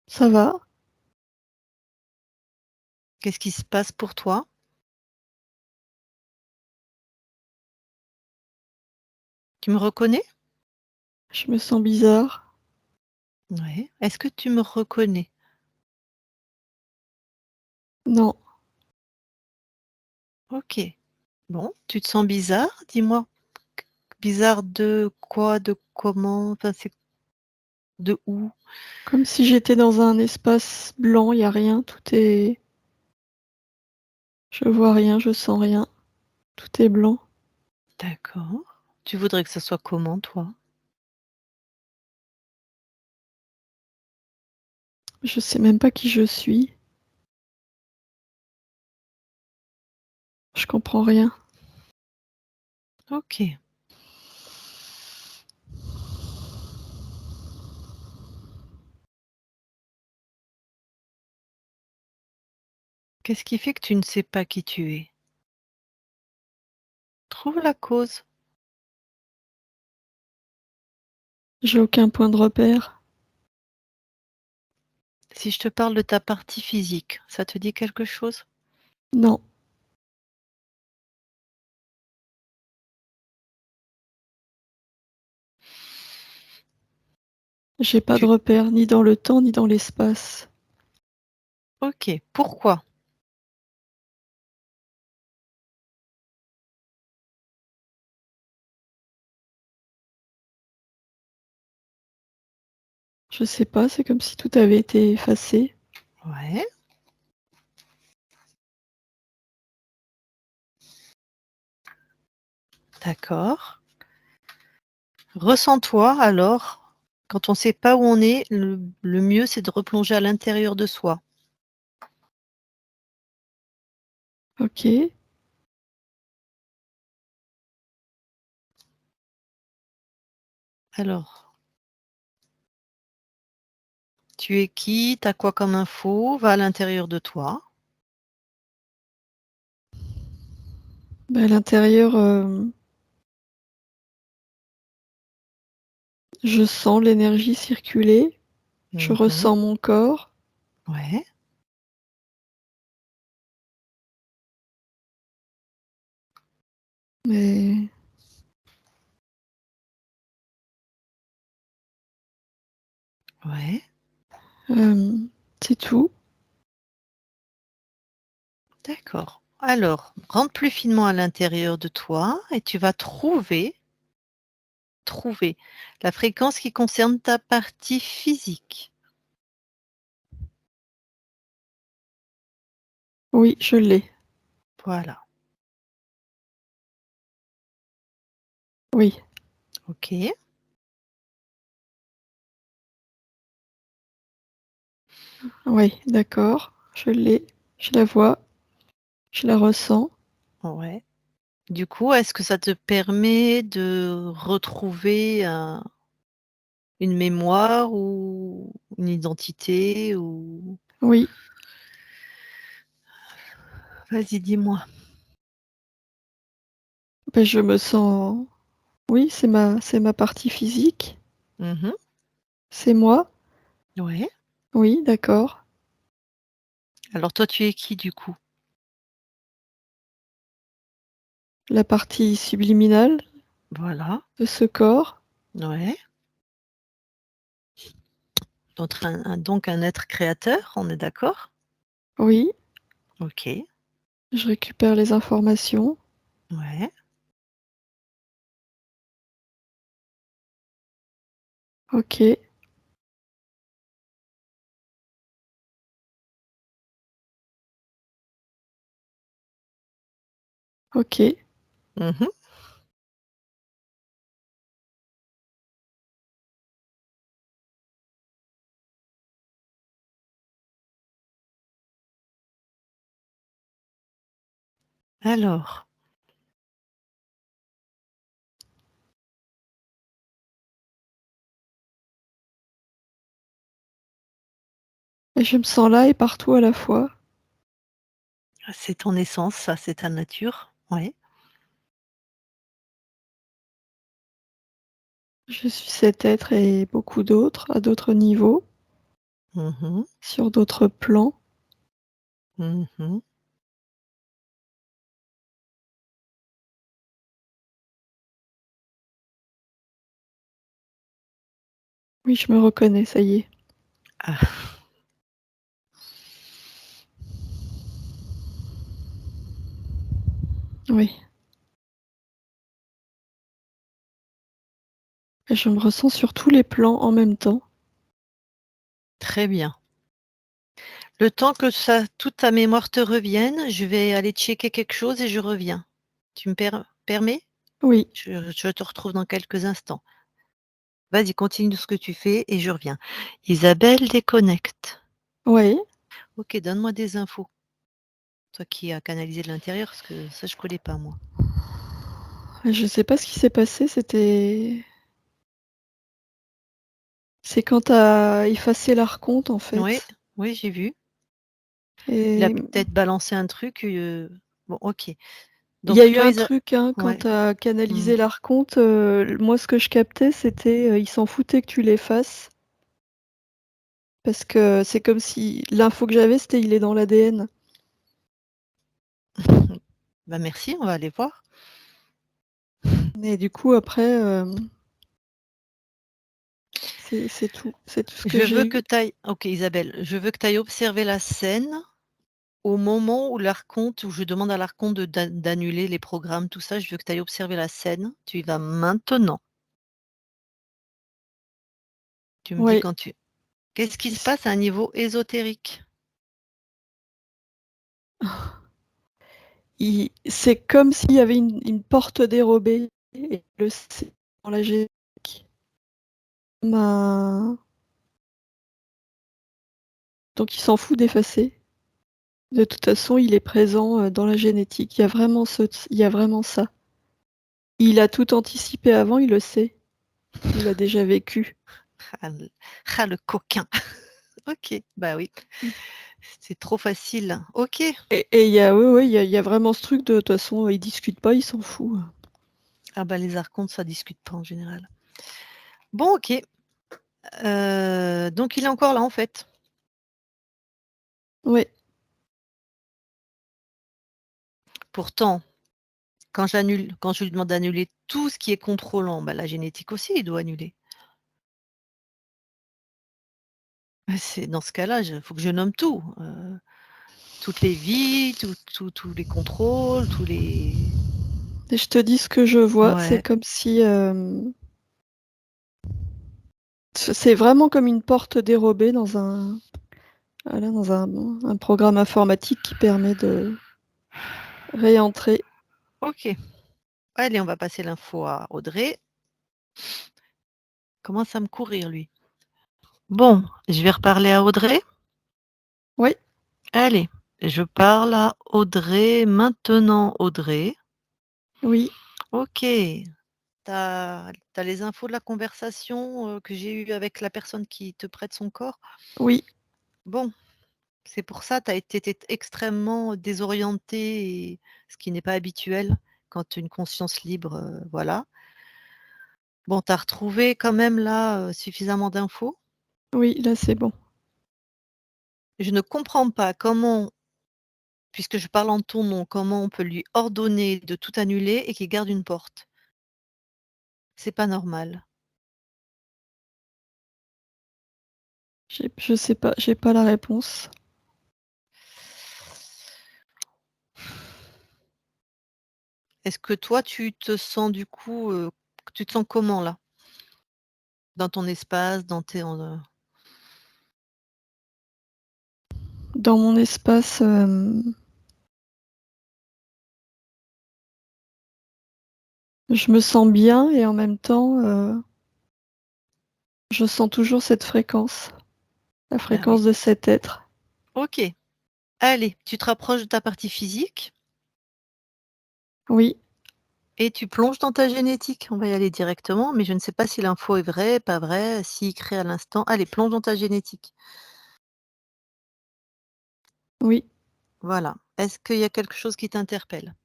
ça va. Qu'est-ce qui se passe pour toi? Tu me reconnais? Je me sens bizarre. Ouais. Est-ce que tu me reconnais? Non. OK. Bon, tu te sens bizarre? Dis-moi. Bizarre de quoi? De comment? Enfin, c'est de où? Comme si j'étais dans un espace blanc, il y a rien, je vois rien, je sens rien, tout est blanc. D'accord. Tu voudrais que ça soit comment, toi? Je sais même pas qui je suis. Je comprends rien. OK. Qu'est-ce qui fait que tu ne sais pas qui tu es? Trouve la cause. J'ai aucun point de repère. Si je te parle de ta partie physique, ça te dit quelque chose? Non, j'ai pas de Tu repère, ni dans le temps, ni dans l'espace. OK. Pourquoi? Je sais pas, c'est comme si tout avait été effacé. Ouais, d'accord. Ressens-toi alors, quand on ne sait pas où on est, le mieux c'est de replonger à l'intérieur de soi. OK. Alors, tu es qui? Tu as quoi comme info? Va à l'intérieur de toi. Bah, à l'intérieur, je sens l'énergie circuler, je Mmh. ressens mon corps, Ouais, mais ouais, c'est tout. d'accord. Alors, rentre plus finement à l'intérieur de toi et tu vas trouver la fréquence qui concerne ta partie physique. Oui, je l'ai. Voilà, Oui, OK. oui, d'accord, je l'ai, je la vois, je la ressens. Ouais. Du coup, est-ce que ça te permet de retrouver une mémoire ou une identité ou Oui, vas-y, dis-moi? ben je me sens oui, c'est ma partie physique, Mmh. c'est moi. Ouais. Oui, d'accord. Alors toi, tu es qui du coup? La partie subliminale Voilà, de ce corps. ouais. Donc un être créateur, on est d'accord? Oui, OK, je récupère les informations. ouais, OK, OK. mmh. Alors, Et je me sens là et partout à la fois. c'est ton essence, ça, c'est ta nature, ouais. Je suis cet être et beaucoup d'autres, à d'autres niveaux, Mmh. sur d'autres plans. Mmh. Oui, je me reconnais, ça y est. Ah, Oui. Et je me ressens sur tous les plans en même temps. Très bien. Le temps que toute ta mémoire te revienne, je vais aller checker quelque chose et je reviens. Tu me permets? Oui. Je te retrouve dans quelques instants. Vas-y, continue ce que tu fais et je reviens. Isabelle déconnecte. Oui. OK, donne-moi des infos. Toi qui as canalisé de l'intérieur, parce que ça je connais pas moi. Je sais pas ce qui s'est passé, c'est quand tu as effacé l'archonte, en Oui, fait. oui, j'ai vu. Il a Et peut-être balancé un truc, bon OK. il y a Donc eu toi un truc, hein, quand ouais. tu as Mmh. canalisé l'archonte, moi ce que je captais, c'était, il s'en foutait que tu l'effaces. Parce que c'est comme si l'info que j'avais, c'était il est dans l'ADN. Bah merci, on va aller voir. Mais du coup après, c'est tout ce que Je j'ai veux eu. que tu ailles OK Isabelle, je veux que tu ailles observer la scène au moment où l'archonte où je demande à l'archonte d'annuler les programmes, tout ça, je veux que tu ailles observer la scène. Tu y vas maintenant. Tu me dis Ouais. quand tu qu'est-ce qui Il se s passe à un niveau ésotérique? c'est comme s'il y avait une porte dérobée et le c'est dans la génétique. Ben, donc il s'en fout d'effacer. De toute façon, il est présent, dans la génétique. Il y a vraiment ça. Il a tout anticipé avant, il le sait. Il l'a déjà vécu. Le coquin. OK, bah oui, Mmh. c'est trop facile. OK. Et il y a oui, il y a vraiment ce truc de toute façon, il discute pas, il s'en fout. Ah bah les archontes, ça discute pas en général. Bon OK, donc il est encore là en fait. Ouais, Pourtant, quand je lui demande d'annuler tout ce qui est contrôlant, bah la génétique aussi, il doit annuler. C'est dans ce cas-là, il faut que je nomme tout, toutes les vies, tous les contrôles, tous les et je te dis ce que je vois, c'est ouais, comme si, c'est vraiment comme une porte dérobée dans un voilà, dans un programme informatique qui permet de réentrer. OK. Allez, on va passer l'info à Audrey. Commence à me courir lui. Bon, je vais reparler à Audrey. Oui, Allez, je parle à Audrey maintenant, Audrey. oui, OK. Tu as les infos de la conversation, que j'ai eue avec la personne qui te prête son corps? oui, Bon, c'est pour ça, tu as été extrêmement désorientée et ce qui n'est pas habituel quand une conscience libre, voilà. Bon, tu as retrouvé quand même là, suffisamment d'infos? oui, là c'est bon. Je ne comprends pas comment, puisque je parle en ton nom, comment on peut lui ordonner de tout annuler et qu'il garde une porte? C'est pas normal. Je sais pas, j'ai pas la réponse. Est-ce que toi, tu te sens du coup, tu te sens comment là? Dans ton espace, dans tes Dans mon espace, je me sens bien et en même temps, je sens toujours cette fréquence, la bah oui. fréquence de cet être. OK. Allez, tu te rapproches de ta partie physique Oui, et tu plonges dans ta génétique. On va y aller directement, mais je ne sais pas si l'info est vraie, pas vraie, s'il crée à l'instant. Allez, plonge dans ta génétique. oui, Voilà. Est-ce qu'il y a quelque chose qui t'interpelle?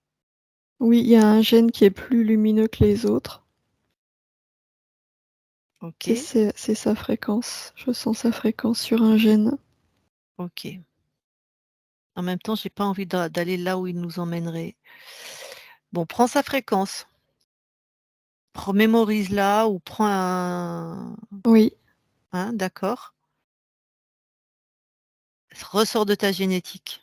oui, il y a un gène qui est plus lumineux que les autres. OK, C'est sa fréquence. Je sens sa fréquence sur un gène. OK. En même temps, j'ai pas envie d'aller là où il nous emmènerait. Bon, prends sa fréquence. Remémorise-la ou prends un Oui, hein, d'accord. Ressors de ta génétique.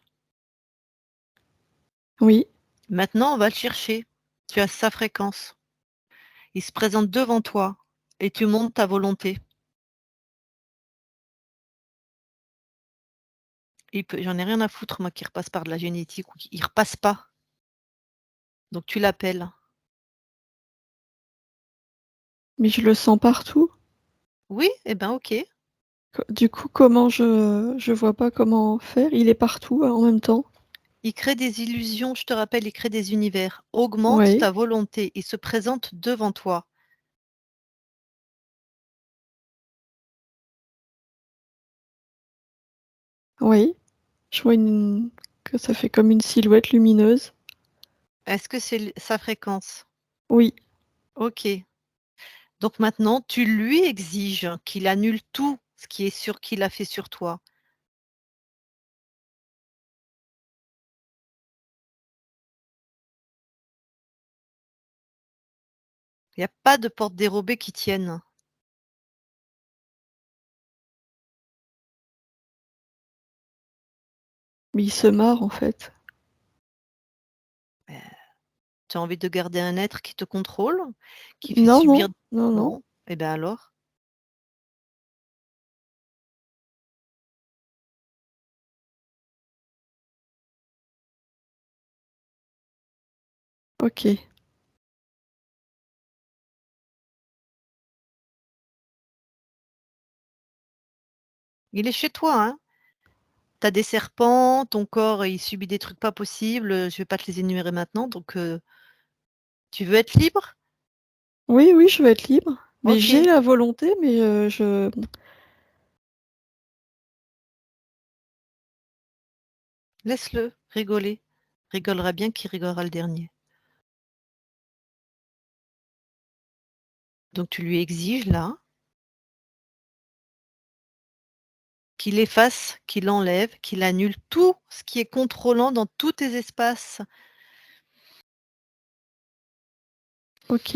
oui, Maintenant, on va le chercher. Tu as sa fréquence. Il se présente devant toi et tu montes ta volonté. J'en ai rien à foutre, moi, qu'il repasse par de la génétique ou qu'il repasse pas. Donc tu l'appelles. Mais je le sens partout. Oui, eh ben ok. Du coup, comment je vois pas comment faire. Il est partout en même temps. Il crée des illusions, je te rappelle, il crée des univers. Augmente Ouais, ta volonté. Il se présente devant toi. oui. Je vois que ça fait comme une silhouette lumineuse. Est-ce que c'est sa fréquence? Oui, Ok. Donc maintenant, tu lui exiges qu'il annule tout ce qui est sur qu'il a fait sur toi. Il n'y a pas de porte dérobée qui tienne. mais il se marre en fait. Tu as envie de garder un être qui te contrôle, qui fait Non, non, subir. non, non. Bon, eh bien alors. Ok. Il est chez toi, hein. Tu as des serpents, ton corps, il subit des trucs pas possibles. Je vais pas te les énumérer maintenant. Donc, tu veux être libre? Oui, oui, je veux être libre. Mais j'ai Ok, la volonté, mais je. laisse-le rigoler. Rigolera bien qui rigolera le dernier. Donc, tu lui exiges là qu'il efface, qu'il enlève, qu'il annule tout ce qui est contrôlant dans tous tes espaces. Ok,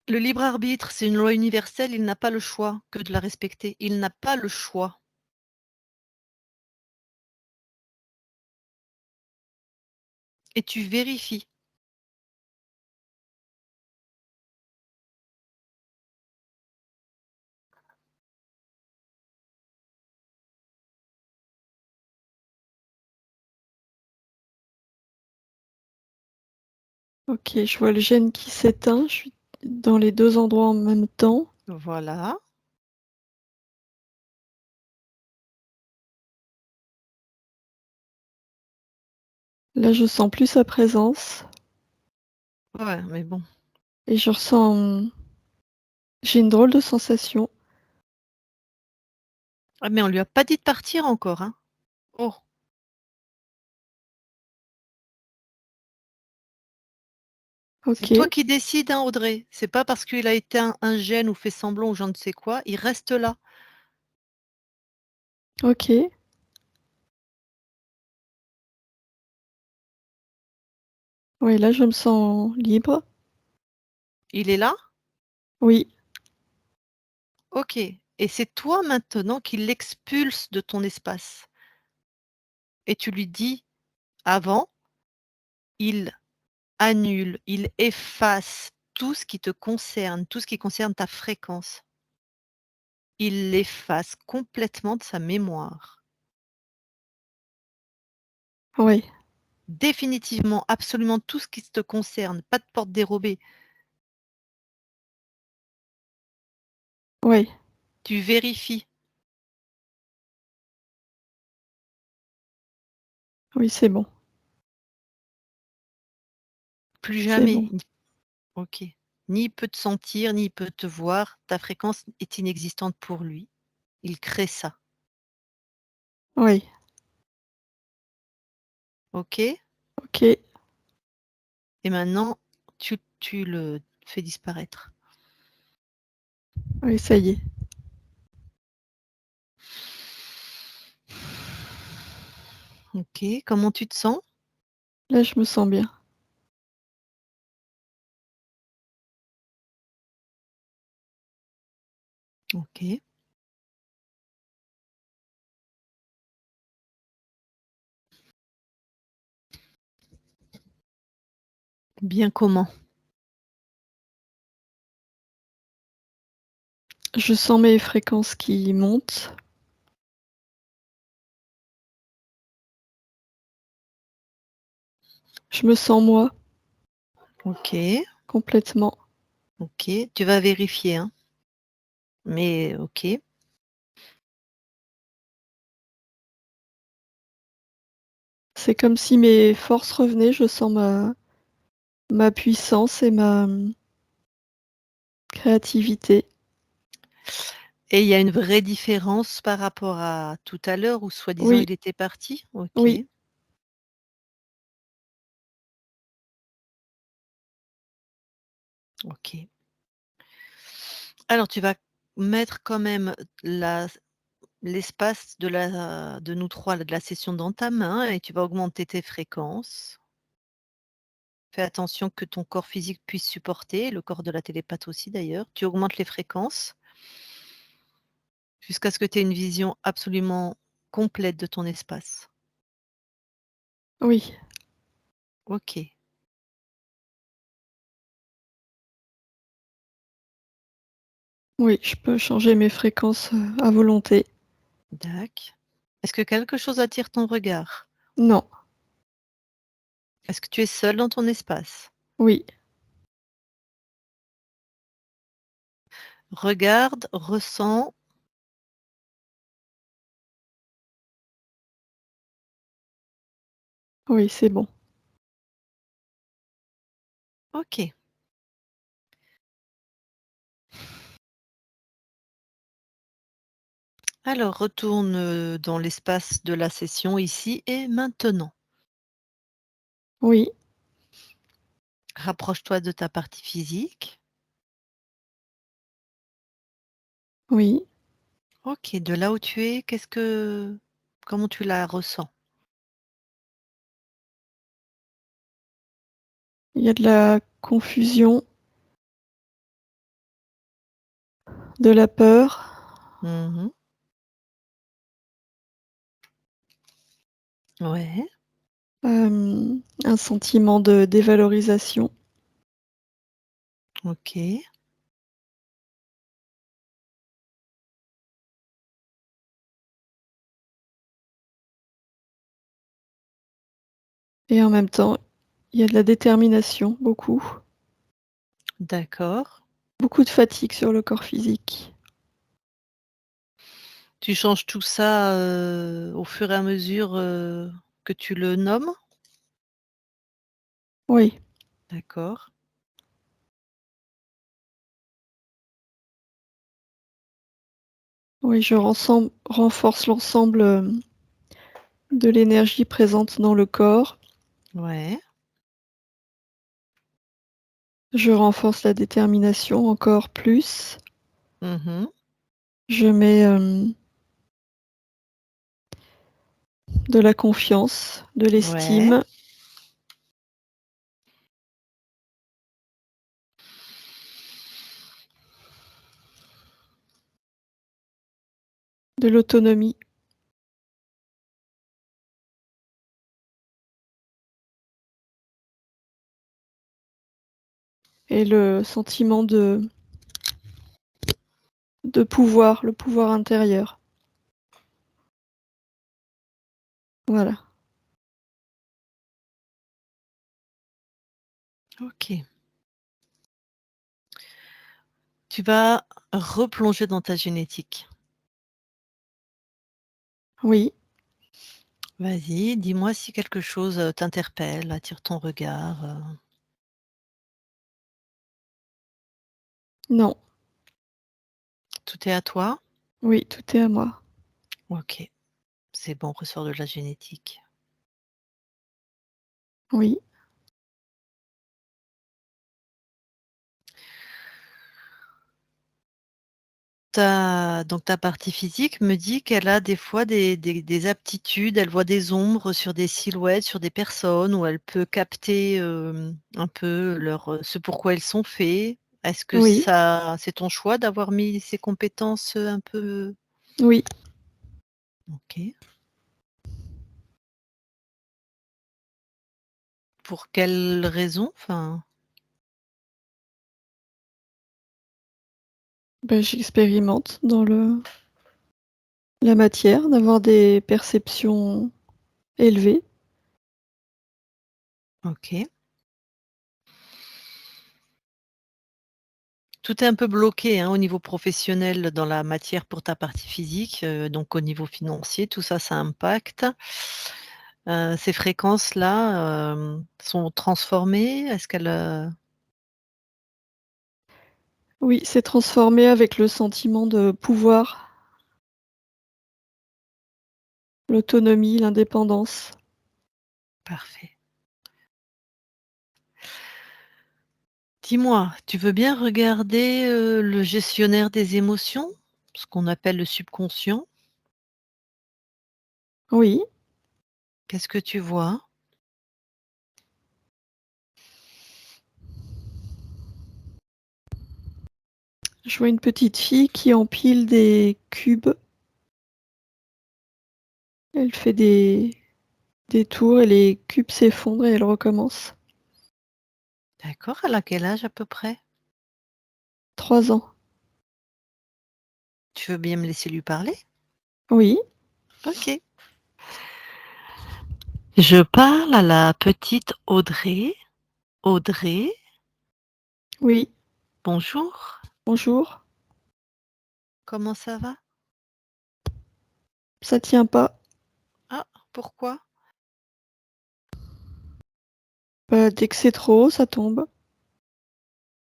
Le libre arbitre, c'est une loi universelle, il n'a pas le choix que de la respecter. Il n'a pas le choix. Et tu vérifies. ok, je vois le gène qui s'éteint. Je suis dans les deux endroits en même temps. Voilà. Là, je sens plus sa présence Ouais, mais bon. et je ressens. J'ai une drôle de sensation. Ah, mais on lui a pas dit de partir encore, hein. Oh, c'est Ok, toi qui décides, hein, Audrey. C'est pas parce qu'il a éteint un gène ou fait semblant ou je ne sais quoi, il reste là. ok. Ouais, là, je me sens libre. Il est là? Oui, Ok. Et c'est toi maintenant qui l'expulses de ton espace. Et tu lui dis, avant, il annule, il efface tout ce qui te concerne, tout ce qui concerne ta fréquence. Il l'efface complètement de sa mémoire. ouais, Définitivement, absolument tout ce qui te concerne, pas de porte dérobée. ouais. Tu vérifies. Oui, c'est bon. Plus C'est jamais. bon. Ok. Ni il peut te sentir, ni il peut te voir. Ta fréquence est inexistante pour lui. Il crée ça. Oui, Ok. ok. Et maintenant, tu le fais disparaître. Oui, ça y est. Ok. Comment tu te sens? Là, je me sens bien. Ok. Bien comment? Je sens mes fréquences qui montent. Je me sens moi, OK, complètement. OK. Tu vas vérifier, hein? Mais OK. C'est comme si mes forces revenaient, je sens ma puissance et ma créativité. Et il y a une vraie différence par rapport à tout à l'heure où soi-disant Oui, il était parti? OK, oui, OK. Alors tu vas mettre quand même la l'espace de nous 3 de la session dans ta main et tu vas augmenter tes fréquences. Fais attention que ton corps physique puisse supporter, le corps de la télépathe aussi d'ailleurs. Tu augmentes les fréquences jusqu'à ce que tu aies une vision absolument complète de ton espace. oui, OK, oui, je peux changer mes fréquences, à volonté. dac. Est-ce que quelque chose attire ton regard? Non, Est-ce que tu es seul dans ton espace? oui, Regarde, ressens. oui, c'est bon. OK. Alors retourne, dans l'espace de la session ici et maintenant. Oui, Rapproche-toi de ta partie physique. oui, OK, de là où tu es, comment tu la ressens? il y a de la confusion, de la peur, Mmh. Ouais, un sentiment de dévalorisation OK, et en même temps, il y a de la détermination, beaucoup. d'accord. Beaucoup de fatigue sur le corps physique. Tu changes tout ça, au fur et à mesure, que tu le nommes? Oui, D'accord, oui, je renforce l'ensemble, de l'énergie présente dans le corps. ouais. Je renforce la détermination encore plus. Mmh. Je mets, de la confiance, de Ouais, l'estime, de l'autonomie et le sentiment de pouvoir, le pouvoir intérieur. Voilà. OK. Tu vas replonger dans ta génétique. Oui, Vas-y, dis-moi si quelque chose, t'interpelle, attire ton regard, non, tout est à toi? oui, tout est à moi. OK, c'est bon, ressort de la génétique. Oui, Ta partie physique me dit qu'elle a des fois des aptitudes, elle voit des ombres sur des silhouettes, sur des personnes, où elle peut capter, un peu ce pourquoi elles sont faits. Est-ce que oui, ça c'est ton choix d'avoir mis ces compétences, un peu oui, OK. Pour quelle raison? Enfin, J'expérimente dans la matière, d'avoir des perceptions élevées. OK. Tout est un peu bloqué, hein, au niveau professionnel dans la matière pour ta partie physique, donc au niveau financier, tout ça, ça impacte. Ces fréquences-là, sont transformées? Est-ce qu'elles, Oui, c'est transformé avec le sentiment de pouvoir, l'autonomie, l'indépendance. Parfait. Dis-moi, tu veux bien regarder, le gestionnaire des émotions? Ce qu'on appelle le subconscient? Oui, Qu'est-ce que tu vois? je vois une petite fille qui empile des cubes. Elle fait des tours et les cubes s'effondrent et elle recommence. D'accord, elle a quel âge à peu près? 3 ans. Tu veux bien me laisser lui parler? Oui, OK. Je parle à la petite Audrey. Audrey, oui, bonjour, bonjour. comment ça va? Ça tient pas. Ah, pourquoi? Dès que c'est trop haut, ça tombe.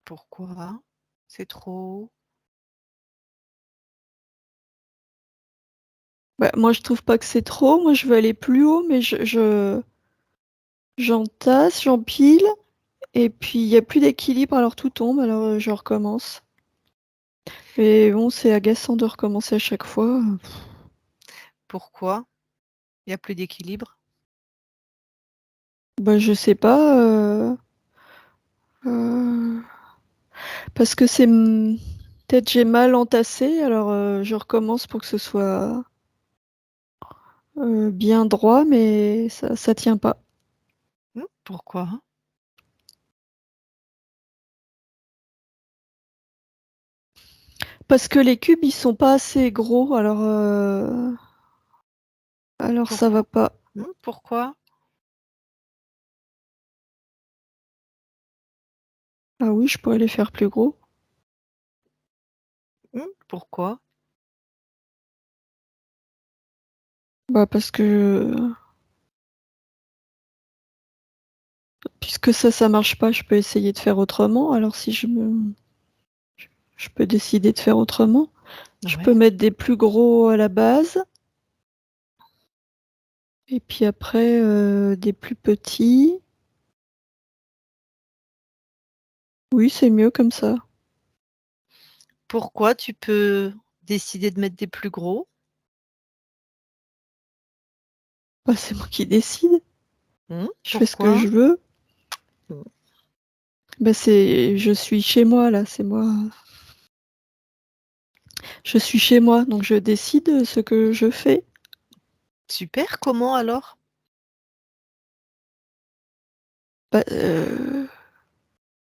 Pourquoi? C'est trop haut? Moi, je trouve pas que c'est trop. Moi, je veux aller plus haut, mais j'entasse, j'empile et puis il y a plus d'équilibre, alors tout tombe, alors, je recommence. Mais bon, c'est agaçant de recommencer à chaque fois. Pourquoi? Il y a plus d'équilibre? Je sais pas, heu, parce que peut-être j'ai mal entassé, alors, je recommence pour que ce soit, bien droit, mais ça tient pas. Pourquoi? Parce que les cubes, ils sont pas assez gros, alors ça va Pourquoi? pas. Pourquoi? Ah oui, je pourrais les faire plus gros. Pourquoi? Parce que puisque ça marche pas, je peux essayer de faire autrement. Alors si je peux décider de faire autrement. Je peux Ouais. mettre des plus gros à la base et puis après, des plus petits. Oui, c'est mieux comme ça. Pourquoi tu peux décider de mettre des plus gros? C'est moi qui décide. Je fais ce que Pourquoi? je veux. Mmh. Je suis chez moi là, c'est moi. Je suis chez moi, donc je décide ce que je fais. Super, comment alors? Bah,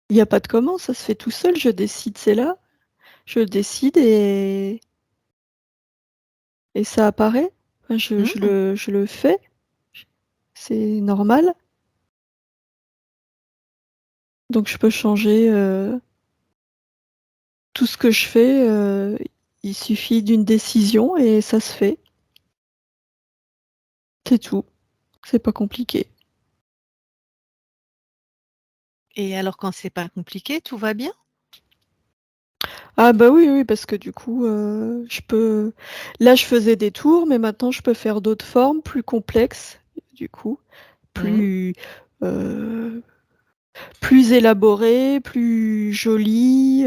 il y a pas de comment, ça se fait tout seul, je décide, c'est là. Je décide et ça apparaît. Mmh. Je le fais, c'est normal. Donc je peux changer, tout ce que je fais, il suffit d'une décision et ça se fait. C'est tout, c'est pas compliqué. Et alors quand c'est pas compliqué, tout va bien? Ah bah oui, oui, parce que du coup, je peux là, je faisais des tours, mais maintenant je peux faire d'autres formes plus complexes, du coup, Mmh. plus, heu, plus élaborées, plus jolies,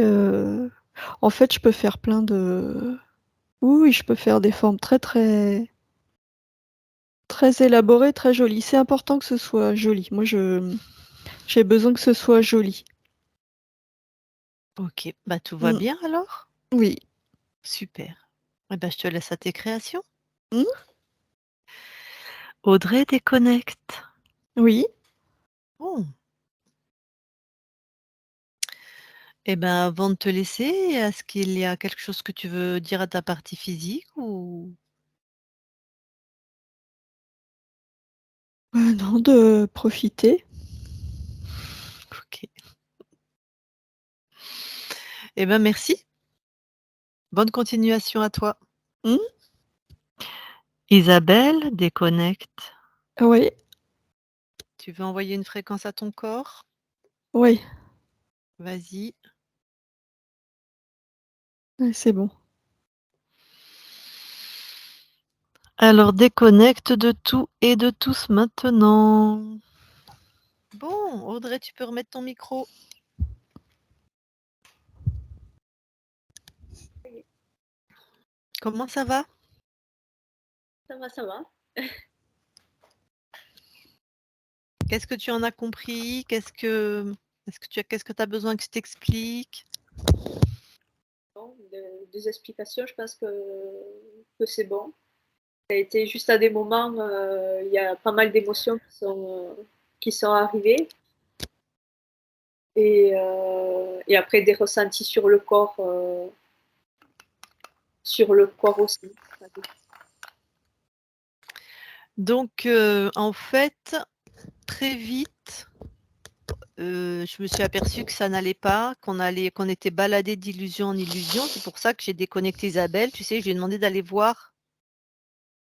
en fait, je peux faire plein de oui, oui, je peux faire des formes très, très très élaborées, très jolies. C'est important que ce soit joli. Moi, j'ai besoin que ce soit joli. OK, bah, tout va Mmh, bien alors? oui. Super. Eh ben, je te laisse à tes créations. Mmh, Audrey déconnecte. oui. Bon. Eh ben, avant de te laisser, est-ce qu'il y a quelque chose que tu veux dire à ta partie physique ou Non, de profiter. OK. Eh ben, merci. Bonne continuation à toi. Mmh? Isabelle, déconnecte. Oui, Tu veux envoyer une fréquence à ton corps? oui, Vas-y. ouais, c'est bon. Alors déconnecte de tout et de tous maintenant. Bon, Audrey, tu peux remettre ton micro. Comment ça va? Ça va, ça va. Qu'est-ce que tu en as compris? Qu'est-ce que tu as besoin que je t'explique? Bon, des explications, je pense que c'est bon. Ça a été juste à des moments, il y a pas mal d'émotions qui sont arrivées. Et après des ressentis sur le corps aussi. Donc, en fait, très vite, je me suis aperçue que ça n'allait pas, qu'on était baladé d'illusion en illusion. C'est pour ça que j'ai déconnecté Isabelle. Tu sais, je lui ai demandé d'aller voir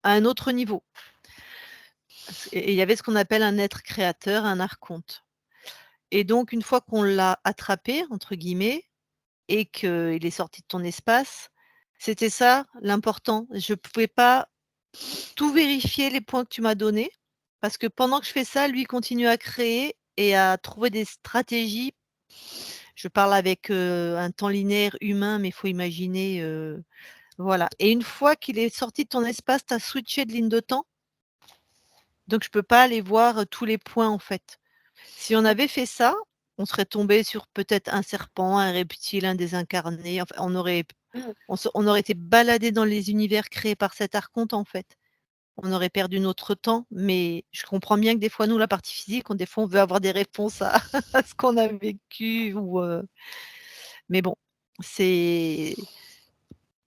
à un autre niveau. Et il y avait ce qu'on appelle un être créateur, un archonte. Et donc une fois qu'on l'a «attrapé» entre guillemets et qu'il est sorti de ton espace, c'était ça l'important. Je ne pouvais pas tout vérifier les points que tu m'as donnés, parce que pendant que je fais ça, lui continue à créer et à trouver des stratégies. Je parle avec, un temps linéaire humain, mais il faut imaginer, voilà. Et une fois qu'il est sorti de ton espace, tu as switché de ligne de temps, donc je peux pas aller voir, tous les points, en fait. Si on avait fait ça, on serait tombé sur peut-être un serpent, un reptile, un désincarné, enfin Ah, on aurait été baladé dans les univers créés par cet archonte, en fait. On aurait perdu notre temps, mais je comprends bien que des fois, nous, la partie physique, des fois, on veut avoir des réponses à à ce qu'on a vécu mais bon, c'est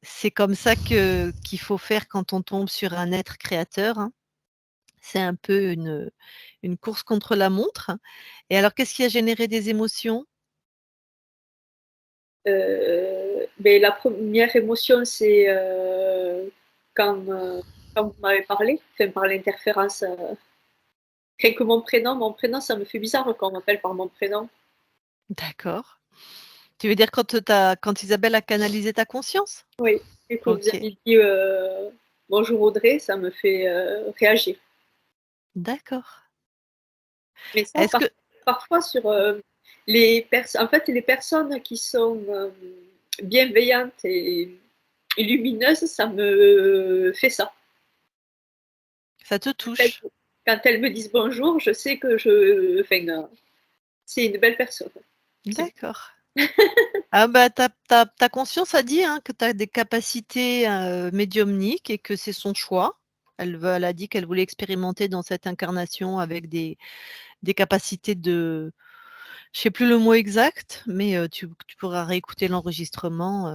c'est comme ça qu'il faut faire quand on tombe sur un être créateur, hein. C'est un peu une course contre la montre. Et alors, qu'est-ce qui a généré des émotions? mais la première émotion, c'est quand vous m'avez parlé, enfin, par l'interférence. Rien que mon prénom, ça me fait bizarre quand on m'appelle par mon prénom. D'accord. Tu veux dire quand Isabelle a canalisé ta conscience? Oui, et que vous OK, avez dit bonjour Audrey, ça me fait réagir. d'accord. Mais ça, Est-ce que parfois sur en fait, les personnes qui sont bienveillantes et lumineuses, ça me fait ça. ça te Quand elles, touche? quand elles me disent bonjour, je sais que enfin, c'est une belle personne. C'est- D'accord. Ah bah, ta conscience a dit, hein, que tu as des capacités, médiumniques et que c'est son choix. Elle a dit qu'elle voulait expérimenter dans cette incarnation avec des capacités de je sais plus le mot exact, mais tu pourras réécouter l'enregistrement,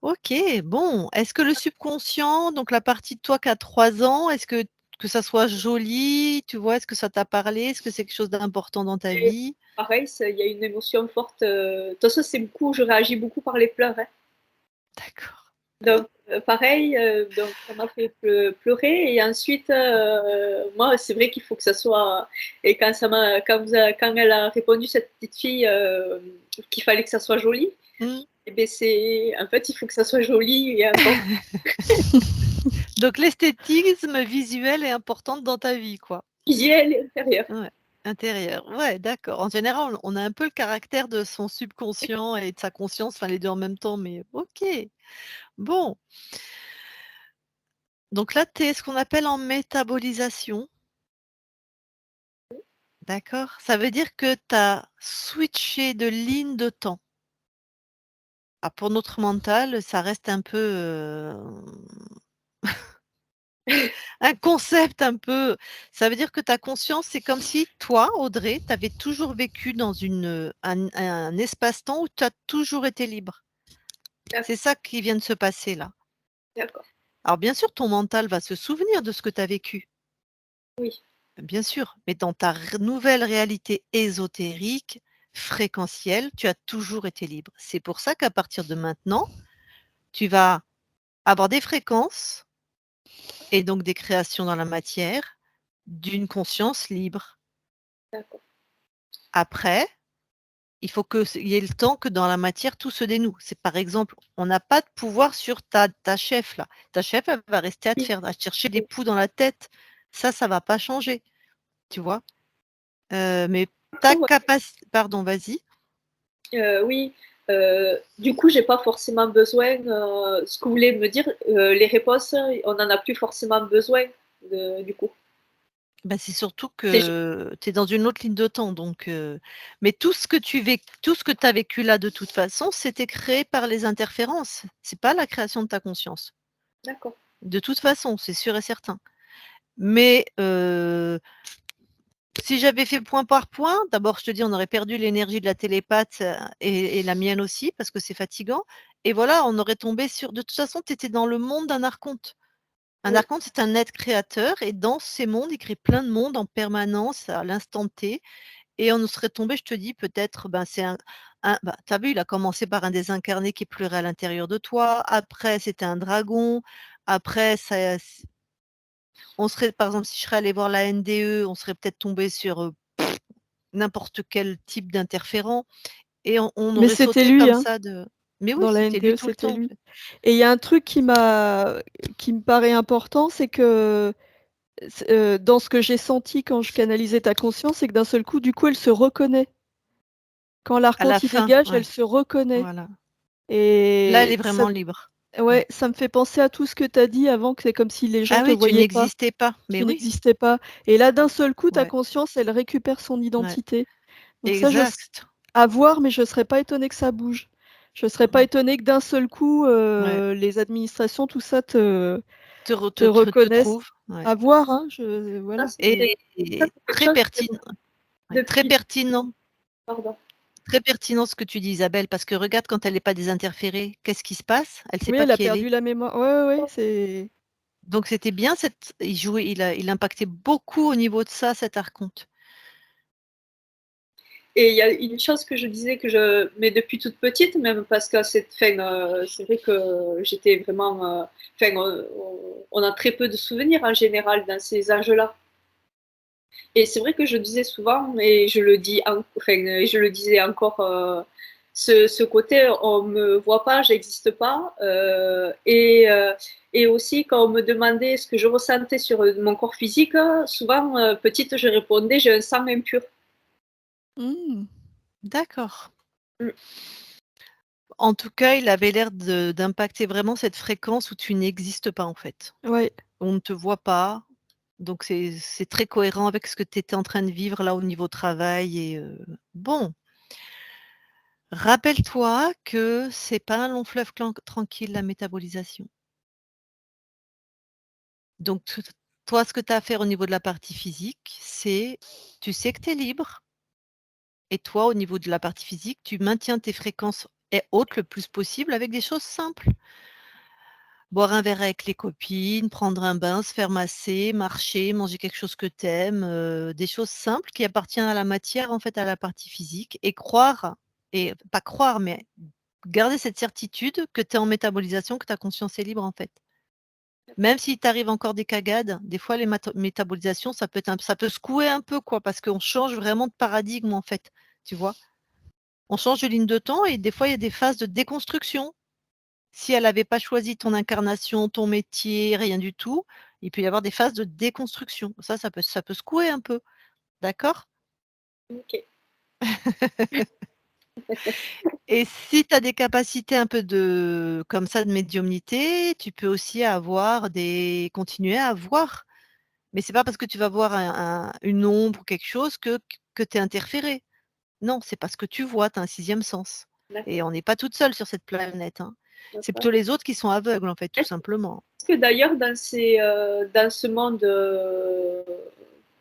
OK, bon. Est-ce que le subconscient, donc la partie de toi qui a 3 ans, est-ce que ça soit joli, tu vois? Est-ce que ça t'a parlé? Est-ce que c'est quelque chose d'important dans ta Et vie? pareil, il y a une émotion forte. De toute façon, c'est beaucoup, je réagis beaucoup par les pleurs, hein. D'accord. Donc, pareil, donc ça m'a fait pleurer et ensuite, moi, c'est vrai qu'il faut que ça soit et quand elle a répondu cette petite fille, qu'il fallait que ça soit joli Mmh. et beh, c'est en fait, il faut que ça soit joli et important, Donc l'esthétisme visuel est importante dans ta vie, quoi? visuel et intérieur. Ouais, intérieur. Ouais, d'accord. En général, on a un peu le caractère de son subconscient et de sa conscience, enfin les 2 en même temps, mais OK. Bon, donc là, tu es ce qu'on appelle en métabolisation, d'accord? Ça veut dire que tu as switché de ligne de temps. Ah, pour notre mental, ça reste un peu, Un concept un peu ça veut dire que ta conscience, c'est comme si toi, Audrey, tu avais toujours vécu dans un espace-temps où tu as toujours été libre. C'est ça qui vient de se passer là. D'accord. Alors bien sûr, ton mental va se souvenir de ce que tu as vécu. Oui. Bien sûr, mais dans ta nouvelle réalité ésotérique, fréquentielle, tu as toujours été libre. C'est pour ça qu'à partir de maintenant, tu vas avoir des fréquences et donc des créations dans la matière d'une conscience libre. D'accord. Après, il faut qu'il y ait le temps que dans la matière, tout se dénoue. C'est par exemple, on n'a pas de pouvoir sur ta chef là. Ta chef, elle va rester à te Oui. à te chercher des poux dans la tête. Ça va pas changer, tu vois? Mais ta Ouais. capacité pardon, vas-y. Oui, du coup, j'ai pas forcément besoin, ce que vous voulez me dire, les réponses, on n'en a plus forcément besoin du coup. Bah, c'est surtout C'est ju que tu es dans une autre ligne de temps donc mais tout ce que tu as vécu là de toute façon, c'était créé par les interférences. C'est pas la création de ta conscience. D'accord. De toute façon, c'est sûr et certain. Mais si j'avais fait point par point, d'abord je te dis, on aurait perdu l'énergie de la télépathe, et la mienne aussi parce que c'est fatigant et voilà, on aurait tombé sur de toute façon, tu étais dans le monde d'un archonte. Un Oui. archonte, c'est un être créateur et dans ces mondes, il crée plein de mondes en permanence à l'instant T et on serait tombé, je te dis peut-être, ben, c'est tu as vu, il a commencé par un désincarné qui pleurait à l'intérieur de toi, après c'était un dragon, après ça on serait par exemple, si je serais allée voir la NDE, on serait peut-être tombé sur, n'importe quel type d'interférent et on Mais aurait c'était sauté lui, comme hein, ça de mais oui, dans la c'était lui NDE, tout le c'était temps, en lui. fait. Et il y a un truc qui me paraît important, c'est que dans ce que j'ai senti quand je canalisais ta conscience, c'est que d'un seul coup, du coup, elle se reconnaît. Quand À la l'archonte il fin, dégage, elle ouais, se reconnaît. voilà. Là, elle est Et ça, vraiment libre. ouais, ça me fait penser à tout ce que tu as dit avant, que c'est comme si les gens Ah te oui, tu voyaient pas, n'existais pas, mais tu oui, n'existais pas. Et là, d'un seul coup, ta ouais, conscience, elle récupère son ouais, identité. Donc ça, exact. à voir, mais je serais pas étonnée que ça bouge. Je serais pas Ouais, étonnée que d'un seul coup, ouais. les administrations, tout ça te Te reconnaissent. trouve, ouais À voir, hein, Ça, voilà. c'est ça, c'est quelque très chose ouais, très depuis pertinent, pardon. très pertinent ce que tu dis Isabelle, parce que regarde quand elle est pas désinterférée, qu'est-ce qui se passe? Elle sait Oui, pas elle a qui elle perdu est. la mémoire. Ouais, ouais, ouais, c'est Donc c'était bien il impactait beaucoup au niveau de ça, cet archonte. Et il y a une chose que je disais mais depuis toute petite, même parce que c'est vrai que j'étais vraiment, on a très peu de souvenirs en général dans ces âges-là. Et c'est vrai que je disais souvent, et je le disais encore, ce côté, on me voit pas, j'existe pas, et aussi quand on me demandait ce que je ressentais sur mon corps physique, souvent, petite, je répondais, j'ai un sang impur. mmh. D'accord. Mm. En tout cas, il avait l'air d'impacter vraiment cette fréquence où tu n'existes pas, en fait. Ouais. On ne te voit pas, donc c'est très cohérent avec ce que tu étais en train de vivre là au niveau travail et bon, rappelle-toi que c'est pas un long fleuve tranquille la métabolisation. Donc toi, ce que tu as à faire au niveau de la partie physique, c'est tu sais que tu es libre et toi, au niveau de la partie physique, tu maintiens tes fréquences hautes le plus possible avec des choses simples. Boire un verre avec les copines, prendre un bain, se faire masser, marcher, manger quelque chose que tu aimes, des choses simples qui appartiennent à la matière, en fait, à la partie physique et croire et pas croire, mais garder cette certitude que tu es en métabolisation, que ta conscience est libre, en fait. Même s'il t'arrive encore des cagades, des fois les métabolisations, ça peut secouer un peu, quoi, parce qu'on change vraiment de paradigme, en fait, tu vois? On change de ligne de temps et des fois, il y a des phases de déconstruction. Si elle avait pas choisi ton incarnation, ton métier, rien du tout, il peut y avoir des phases de déconstruction. Ça peut secouer un peu, d'accord? OK. Et si tu as des capacités un peu de comme ça de médiumnité, tu peux aussi continuer à voir. Mais c'est pas parce que tu vas voir une ombre ou quelque chose que tu es interféré. Non, c'est parce que tu vois, tu as un sixième sens. Et D'accord. on n'est pas toute seule sur cette planète, hein. C'est D'accord. plutôt les autres qui sont aveugles, en fait, tout Est-ce simplement. que d'ailleurs, dans ce monde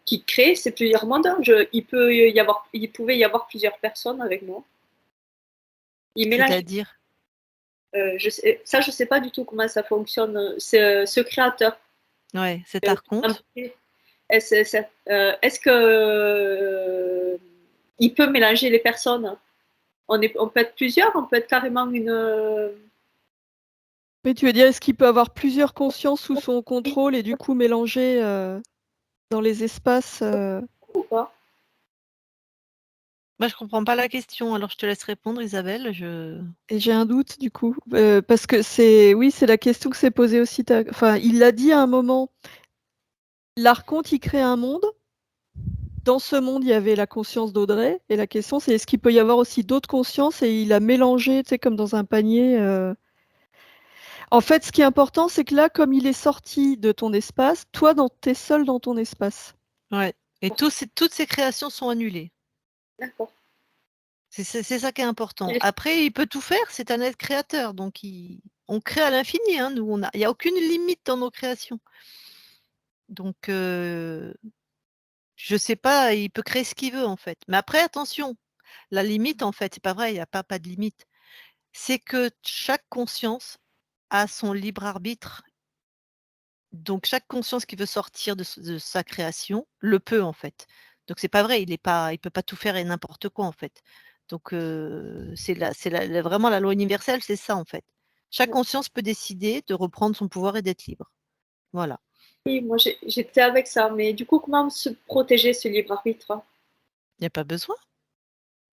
qui crée ces plusieurs mondes, il pouvait y avoir plusieurs personnes avec moi. Il mélange. C'est-à-dire? Je sais pas du tout comment ça fonctionne. Ce créateur. Ouais, cet archonte. Est-ce que il peut mélanger les personnes? On peut être plusieurs, on peut être carrément une. Mais tu veux dire, est-ce qu'il peut avoir plusieurs consciences sous son contrôle et du coup mélanger dans les espaces Ou pas? Moi, je comprends pas la question, alors je te laisse répondre, Isabelle. Et j'ai un doute du coup, parce que oui, c'est la question que s'est posée aussi. Enfin, il l'a dit à un moment. L'archonte, il crée un monde. Dans ce monde, il y avait la conscience d'Audrey, et la question c'est est-ce qu'il peut y avoir aussi d'autres consciences, et il a mélangé, tu sais, comme dans un panier. En fait, ce qui est important, c'est que là, comme il est sorti de ton espace, toi, t'es seul dans ton espace. Ouais. Et toutes ces créations sont annulées. D'accord. C'est ça qui est important. Après, il peut tout faire, c'est un être créateur, donc on crée à l'infini, hein, nous, il n'y a aucune limite dans nos créations. Donc, je sais pas, il peut créer ce qu'il veut, en fait. Mais après, attention, la limite, en fait, c'est pas vrai, il n'y a pas de limite. C'est que chaque conscience a son libre arbitre. Donc, chaque conscience qui veut sortir de sa création le peut, en fait. Donc, c'est pas vrai, il peut pas tout faire et n'importe quoi, en fait. Donc, vraiment la loi universelle, c'est ça, en fait. Chaque conscience peut décider de reprendre son pouvoir et d'être libre. Voilà. Oui, moi j'étais avec ça, mais du coup, comment se protéger ce libre arbitre? Il n'y a pas besoin.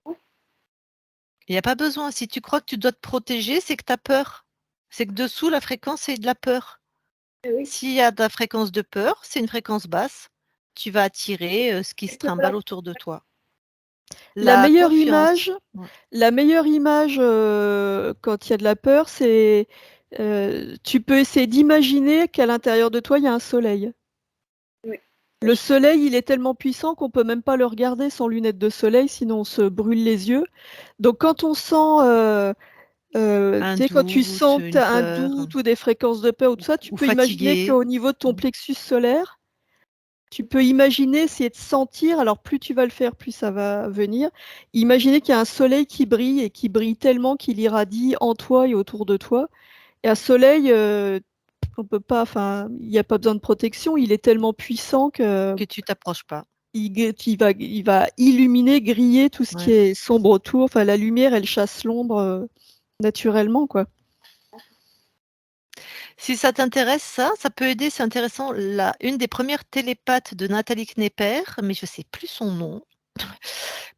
Ouais. Il n'y a pas besoin. Si tu crois que tu dois te protéger, c'est que tu as peur. C'est que dessous, la fréquence, c'est de la peur. Oui. S'il y a de la fréquence de peur, c'est une fréquence basse. Tu vas attirer ce qui se trimballe autour de toi. La La meilleure confiance. image, quand il y a de la peur, c'est tu peux essayer d'imaginer qu'à l'intérieur de toi, il y a un soleil. Oui. Le soleil, il est tellement puissant qu'on peut même pas le regarder sans lunettes de soleil, sinon on se brûle les yeux. Donc quand on sent, tu sais, quand tu doute, sens que tu une as un peur, doute ou des fréquences de peur ou tout ça, tu ou peux imaginer fatigué. qu'au niveau de ton plexus solaire, tu peux imaginer, essayer de sentir, alors plus tu vas le faire, plus ça va venir. Imaginer qu'il y a un soleil qui brille et qui brille tellement qu'il irradie en toi et autour de toi. Et un soleil, on peut pas, enfin, il n'y a pas besoin de protection, il est tellement puissant que Que tu t'approches pas. il va illuminer, griller tout ce qui Ouais. est sombre autour. Enfin, la lumière, elle chasse l'ombre naturellement, quoi. Si ça t'intéresse, ça peut aider, c'est intéressant. Une des premières télépathes de Nathalie Knepper, mais je ne sais plus son nom,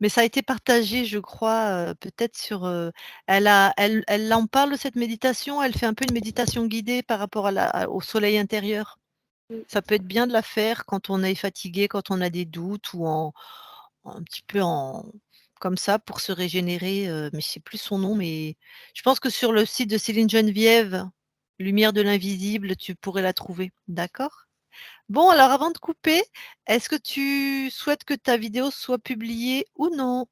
mais ça a été partagé, je crois, peut-être sur. Elle en parle de cette méditation, elle fait un peu une méditation guidée par rapport au soleil intérieur. Ça peut être bien de la faire quand on est fatigué, quand on a des doutes ou un petit peu comme ça pour se régénérer, mais je ne sais plus son nom, mais je pense que sur le site de Céline Geneviève, Lumière de l'invisible, tu pourrais la trouver, d'accord? Bon, alors avant de couper, est-ce que tu souhaites que ta vidéo soit publiée ou non?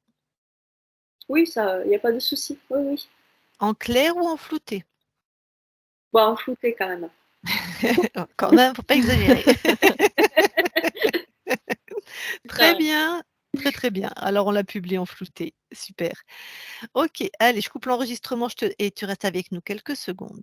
Oui, ça, il n'y a pas de souci. Oui, oui. En clair ou en flouté? Bon, en flouté quand même. Quand même, faut pas exagérer. Très Ça, bien, très, très bien. Alors on la publie en flouté, super. OK, allez, je coupe l'enregistrement, et tu restes avec nous quelques secondes.